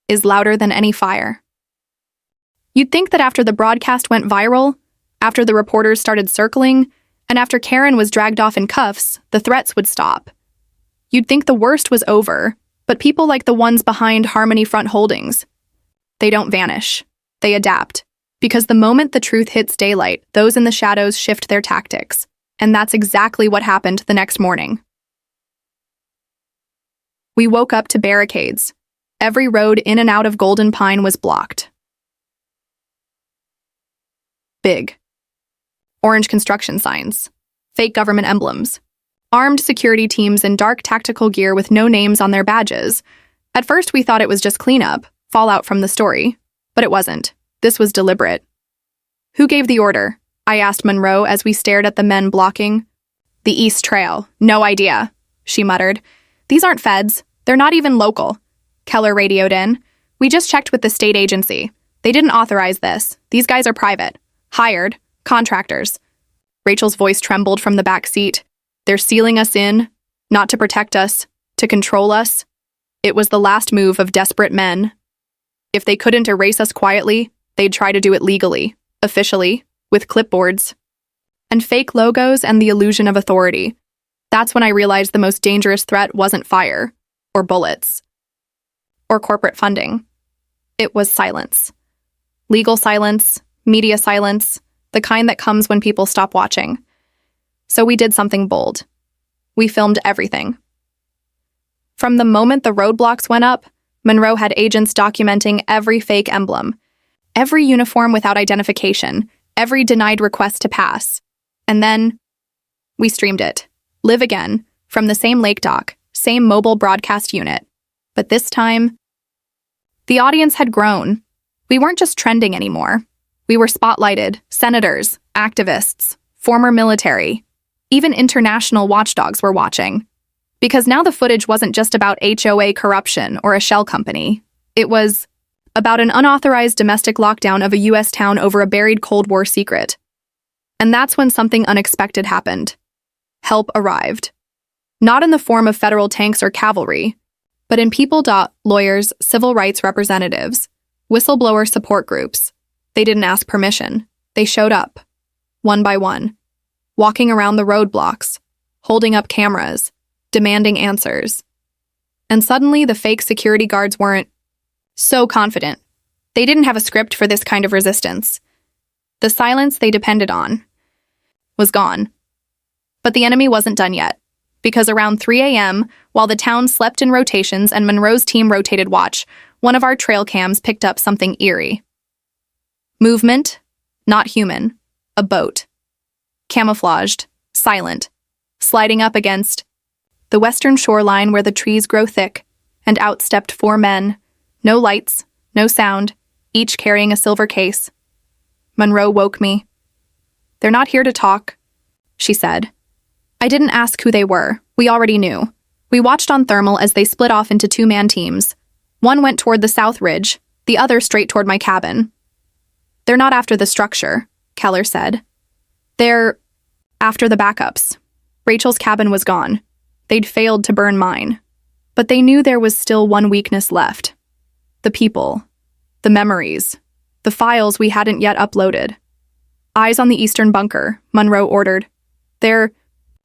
is louder than any fire. You'd think that after the broadcast went viral, after the reporters started circling, and after Karen was dragged off in cuffs, the threats would stop. You'd think the worst was over, but people like the ones behind Harmony Front Holdings, they don't vanish. They adapt. Because the moment the truth hits daylight, those in the shadows shift their tactics. And that's exactly what happened the next morning. We woke up to barricades. Every road in and out of Golden Pine was blocked. Big. Orange construction signs. Fake government emblems. Armed security teams in dark tactical gear with no names on their badges. At first we thought it was just cleanup, fallout from the story. But it wasn't. This was deliberate. Who gave the order? I asked Monroe as we stared at the men blocking. The East Trail. No idea, she muttered. These aren't feds. They're not even local. Keller radioed in. We just checked with the state agency. They didn't authorize this. These guys are private. Hired. Contractors. Rachel's voice trembled from the back seat. They're sealing us in, not to protect us, to control us. It was the last move of desperate men. If they couldn't erase us quietly, they'd try to do it legally, officially, with clipboards. And fake logos and the illusion of authority. That's when I realized the most dangerous threat wasn't fire, or bullets, or corporate funding. It was silence. Legal silence, media silence, the kind that comes when people stop watching. So we did something bold. We filmed everything. From the moment the roadblocks went up, Monroe had agents documenting every fake emblem, every uniform without identification, every denied request to pass. And then we streamed it, live again, from the same lake dock, same mobile broadcast unit. But this time, the audience had grown. We weren't just trending anymore. We were spotlighted, senators, activists, former military, even international watchdogs were watching. Because now the footage wasn't just about HOA corruption or a shell company. It was about an unauthorized domestic lockdown of a U.S. town over a buried Cold War secret. And that's when something unexpected happened. Help arrived. Not in the form of federal tanks or cavalry, but in people. Lawyers, civil rights representatives, whistleblower support groups. They didn't ask permission. They showed up, one by one, walking around the roadblocks, holding up cameras, demanding answers. And suddenly the fake security guards weren't so confident. They didn't have a script for this kind of resistance. The silence they depended on was gone. But the enemy wasn't done yet, because around 3 a.m., while the town slept in rotations and Monroe's team rotated watch, one of our trail cams picked up something eerie. Movement, not human, a boat. Camouflaged, silent, sliding up against the western shoreline where the trees grow thick, and out stepped 4 men, no lights, no sound, each carrying a silver case. Monroe woke me. They're not here to talk, she said. I didn't ask who they were. We already knew. We watched on thermal as they split off into 2-man teams. One went toward the south ridge, the other straight toward my cabin. They're not after the structure, Keller said. They're after the backups. Rachel's cabin was gone. They'd failed to burn mine. But they knew there was still one weakness left. The people. The memories. The files we hadn't yet uploaded. Eyes on the eastern bunker, Monroe ordered. They're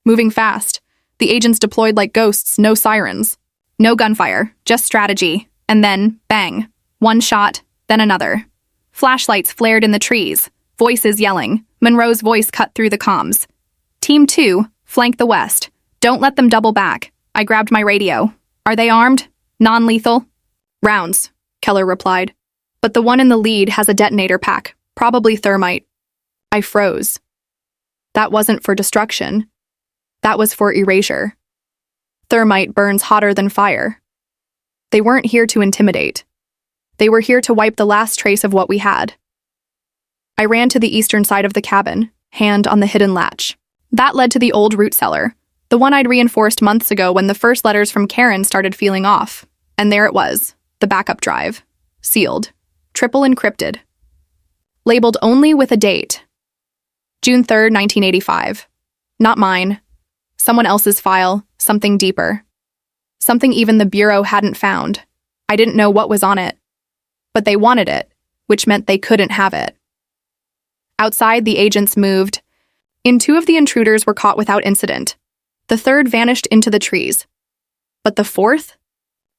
moving fast. The agents deployed like ghosts, no sirens. No gunfire, just strategy. And then, bang. One shot, then another. Flashlights flared in the trees. Voices yelling. Monroe's voice cut through the comms. Team 2, flank the west. Don't let them double back. I grabbed my radio. Are they armed? Non-lethal? Rounds, Keller replied. But the one in the lead has a detonator pack, probably thermite. I froze. That wasn't for destruction. That was for erasure. Thermite burns hotter than fire. They weren't here to intimidate. They were here to wipe the last trace of what we had. I ran to the eastern side of the cabin, hand on the hidden latch. That led to the old root cellar, the one I'd reinforced months ago when the first letters from Karen started feeling off. And there it was, the backup drive. Sealed. Triple encrypted. Labeled only with a date. June 3rd, 1985. Not mine. Someone else's file, something deeper. Something even the Bureau hadn't found. I didn't know what was on it. But they wanted it, which meant they couldn't have it. Outside, the agents moved. Two of the intruders were caught without incident. The third vanished into the trees. But the fourth?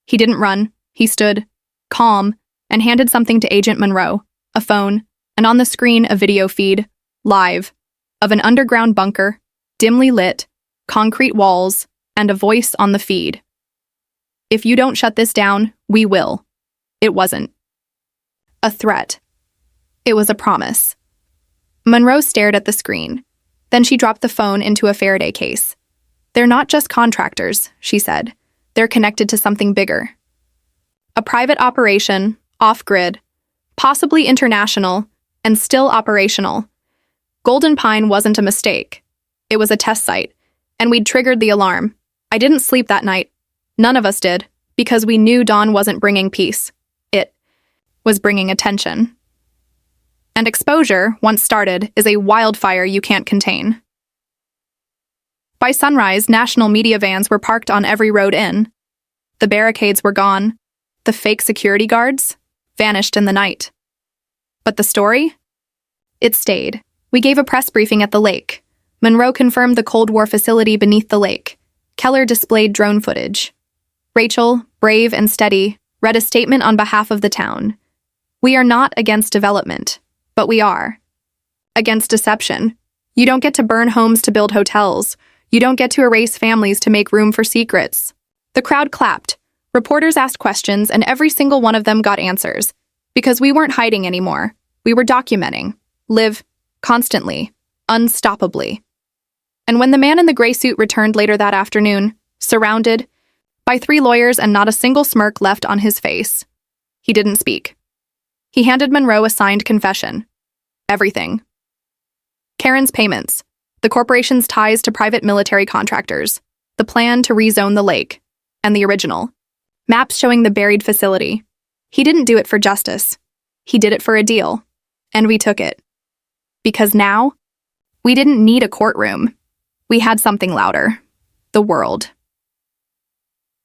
He didn't run. He stood, calm, and handed something to Agent Monroe, a phone, and on the screen a video feed, live, of an underground bunker, dimly lit, concrete walls, and a voice on the feed. If you don't shut this down, we will. It wasn't a threat. It was a promise. Monroe stared at the screen. Then she dropped the phone into a Faraday case. They're not just contractors, she said. They're connected to something bigger. A private operation, off-grid, possibly international, and still operational. Golden Pine wasn't a mistake. It was a test site, and we'd triggered the alarm. I didn't sleep that night. None of us did, because we knew Dawn wasn't bringing peace. It was bringing attention. And exposure, once started, is a wildfire you can't contain. By sunrise, national media vans were parked on every road in. The barricades were gone. The fake security guards vanished in the night. But the story? It stayed. We gave a press briefing at the lake. Monroe confirmed the Cold War facility beneath the lake. Keller displayed drone footage. Rachel, brave and steady, read a statement on behalf of the town. We are not against development, but we are against deception. You don't get to burn homes to build hotels. You don't get to erase families to make room for secrets. The crowd clapped. Reporters asked questions, and every single one of them got answers. Because we weren't hiding anymore. We were documenting. Live constantly, unstoppably. And when the man in the gray suit returned later that afternoon, surrounded by 3 lawyers and not a single smirk left on his face, he didn't speak. He handed Monroe a signed confession. Everything. Karen's payments, the corporation's ties to private military contractors, the plan to rezone the lake, and the original. Maps showing the buried facility. He didn't do it for justice. He did it for a deal. And we took it. Because now, we didn't need a courtroom. We had something louder. The world.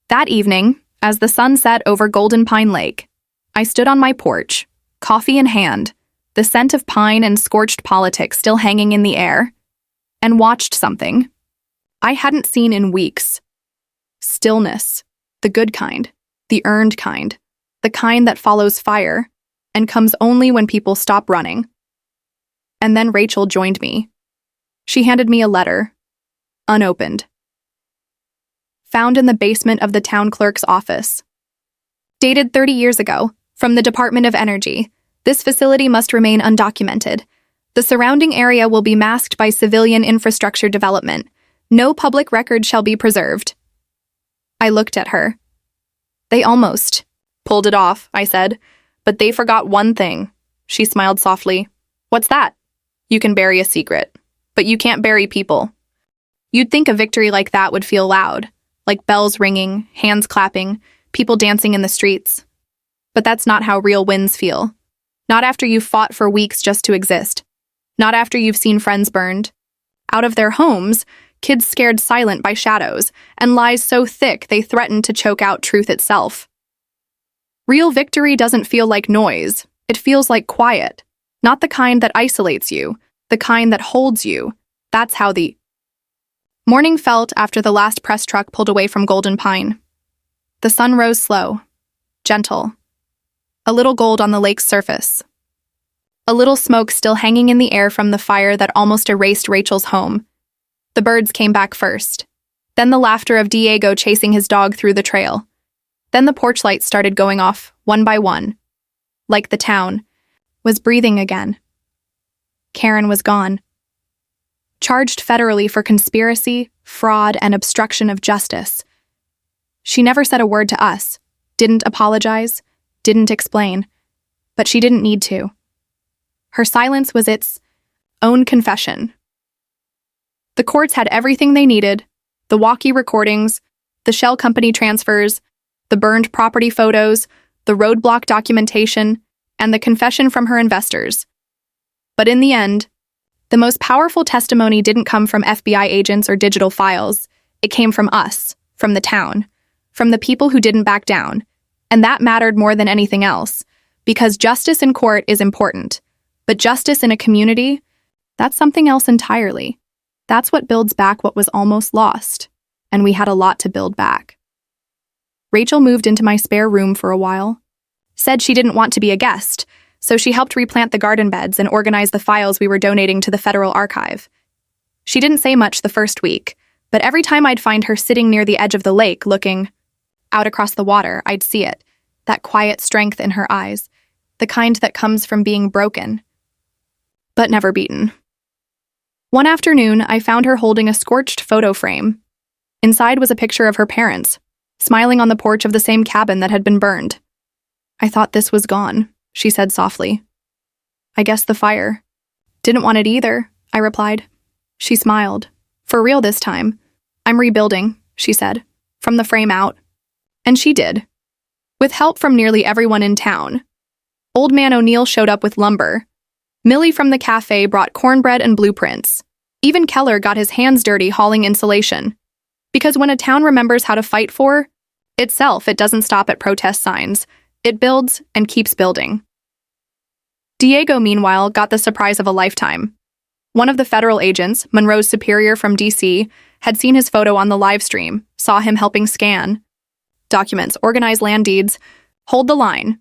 That evening, as the sun set over Golden Pine Lake, I stood on my porch, coffee in hand, the scent of pine and scorched politics still hanging in the air, and watched something I hadn't seen in weeks. Stillness. The good kind. The earned kind. The kind that follows fire and comes only when people stop running. And then Rachel joined me. She handed me a letter, unopened. Found in the basement of the town clerk's office. Dated 30 years ago, from the Department of Energy. This facility must remain undocumented. The surrounding area will be masked by civilian infrastructure development. No public record shall be preserved. I looked at her. They almost pulled it off, I said, but they forgot one thing. She smiled softly. What's that? You can bury a secret, but you can't bury people. You'd think a victory like that would feel loud, like bells ringing, hands clapping, people dancing in the streets. But that's not how real wins feel. Not after you've fought for weeks just to exist. Not after you've seen friends burned out of their homes, kids scared silent by shadows, and lies so thick they threatened to choke out truth itself. Real victory doesn't feel like noise, it feels like quiet. Not the kind that isolates you, the kind that holds you. That's how the morning felt after the last press truck pulled away from Golden Pine. The sun rose slow, gentle. A little gold on the lake's surface. A little smoke still hanging in the air from the fire that almost erased Rachel's home. The birds came back first. Then the laughter of Diego chasing his dog through the trail. Then the porch lights started going off, one by one. Like the town was breathing again. Karen was gone. Charged federally for conspiracy, fraud, and obstruction of justice. She never said a word to us, didn't apologize, didn't explain, but she didn't need to. Her silence was its own confession. The courts had everything they needed, the walkie recordings, the shell company transfers, the burned property photos, the roadblock documentation, and the confession from her investors. But in the end, the most powerful testimony didn't come from FBI agents or digital files. It came from us, from the town, from the people who didn't back down. And that mattered more than anything else, because justice in court is important. But justice in a community, that's something else entirely. That's what builds back what was almost lost. And we had a lot to build back. Rachel moved into my spare room for a while. Said she didn't want to be a guest, so she helped replant the garden beds and organize the files we were donating to the Federal Archive. She didn't say much the first week, but every time I'd find her sitting near the edge of the lake looking out across the water, I'd see it, that quiet strength in her eyes, the kind that comes from being broken, but never beaten. One afternoon, I found her holding a scorched photo frame. Inside was a picture of her parents, smiling on the porch of the same cabin that had been burned. I thought this was gone, she said softly. I guess the fire. Didn't want it either, I replied. She smiled. For real this time. I'm rebuilding, she said, from the frame out. And she did. With help from nearly everyone in town. Old Man O'Neill showed up with lumber. Millie from the cafe brought cornbread and blueprints. Even Keller got his hands dirty hauling insulation. Because when a town remembers how to fight for itself, it doesn't stop at protest signs. It builds and keeps building. Diego, meanwhile, got the surprise of a lifetime. One of the federal agents, Monroe's superior from D.C., had seen his photo on the live stream, saw him helping scan documents, organize land deeds, hold the line.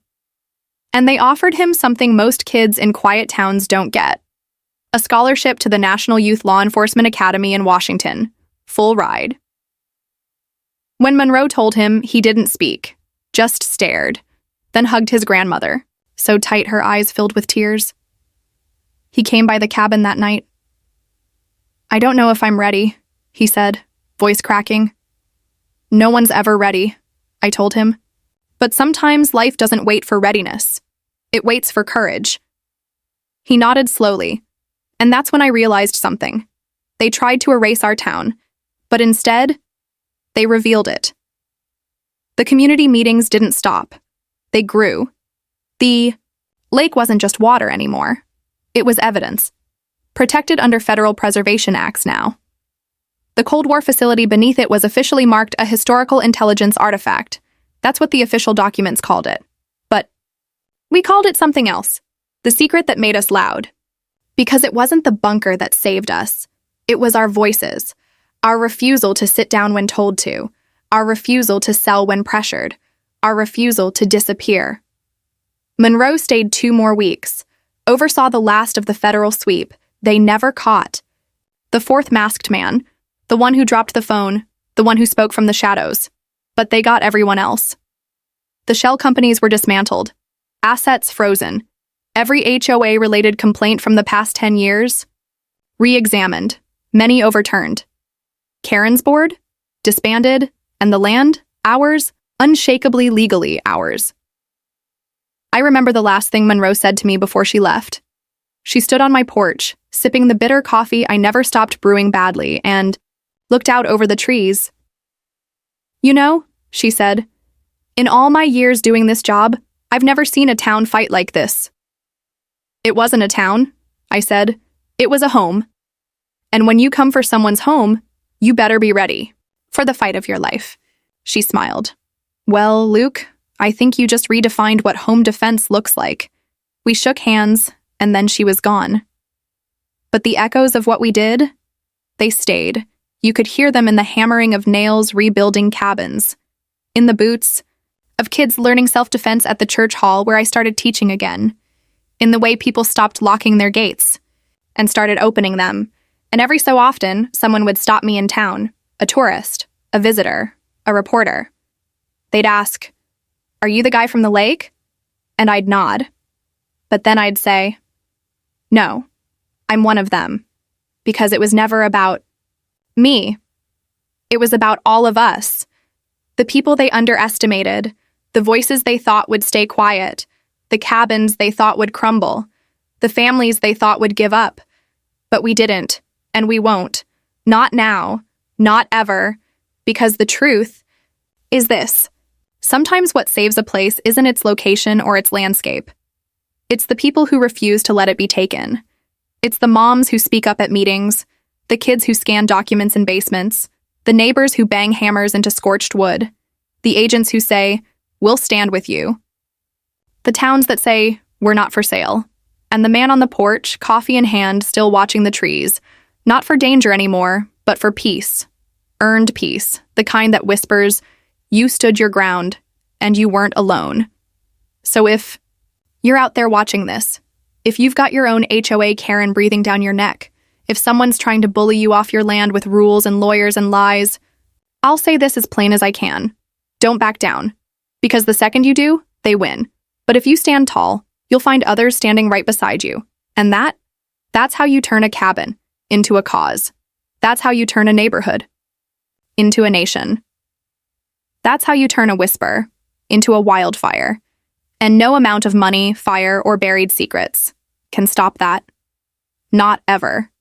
And they offered him something most kids in quiet towns don't get. A scholarship to the National Youth Law Enforcement Academy in Washington. Full ride. When Monroe told him, he didn't speak, just stared, then hugged his grandmother, so tight her eyes filled with tears. He came by the cabin that night. I don't know if I'm ready, he said, voice cracking. No one's ever ready, I told him. But sometimes life doesn't wait for readiness. It waits for courage. He nodded slowly, and that's when I realized something. They tried to erase our town, but instead, they revealed it. The community meetings didn't stop. They grew. The lake wasn't just water anymore. It was evidence, protected under federal preservation acts now. The Cold War facility beneath it was officially marked a historical intelligence artifact. That's what the official documents called it. But we called it something else, the secret that made us loud. Because it wasn't the bunker that saved us. It was our voices, our refusal to sit down when told to, our refusal to sell when pressured, our refusal to disappear. Monroe stayed 2 more weeks, oversaw the last of the federal sweep they never caught. The 4th masked man, the one who dropped the phone, the one who spoke from the shadows. But they got everyone else. The shell companies were dismantled, assets frozen, every HOA-related complaint from the past 10 years, re-examined, many overturned. Karen's board, disbanded, and the land, ours, unshakably legally ours. I remember the last thing Monroe said to me before she left. She stood on my porch, sipping the bitter coffee I never stopped brewing badly, and looked out over the trees. You know, she said, in all my years doing this job, I've never seen a town fight like this. It wasn't a town, I said. It was a home. And when you come for someone's home, You better be ready for the fight of your life." She smiled. "Well, Luke, I think you just redefined what home defense looks like." We shook hands, and then she was gone. But the echoes of what we did, they stayed. You could hear them in the hammering of nails rebuilding cabins, in the boots of kids learning self-defense at the church hall where I started teaching again, in the way people stopped locking their gates and started opening them. And every so often, someone would stop me in town, a tourist, a visitor, a reporter. They'd ask, "Are you the guy from the lake?" And I'd nod. But then I'd say, "No, I'm one of them," because it was never about me. It was about all of us. The people they underestimated, the voices they thought would stay quiet, the cabins they thought would crumble, the families they thought would give up. But we didn't, and we won't. Not now, not ever, because the truth is this. Sometimes what saves a place isn't its location or its landscape. It's the people who refuse to let it be taken. It's the moms who speak up at meetings, the kids who scan documents in basements, the neighbors who bang hammers into scorched wood, the agents who say, "We'll stand with you," the towns that say, "We're not for sale," and the man on the porch, coffee in hand, still watching the trees, not for danger anymore, but for peace, earned peace, the kind that whispers, "You stood your ground, and you weren't alone." So if you're out there watching this, if you've got your own HOA Karen breathing down your neck, if someone's trying to bully you off your land with rules and lawyers and lies, I'll say this as plain as I can. Don't back down. Because the second you do, they win. But if you stand tall, you'll find others standing right beside you. And that's how you turn a cabin into a cause. That's how you turn a neighborhood into a nation. That's how you turn a whisper into a wildfire. And no amount of money, fire, or buried secrets can stop that. Not ever.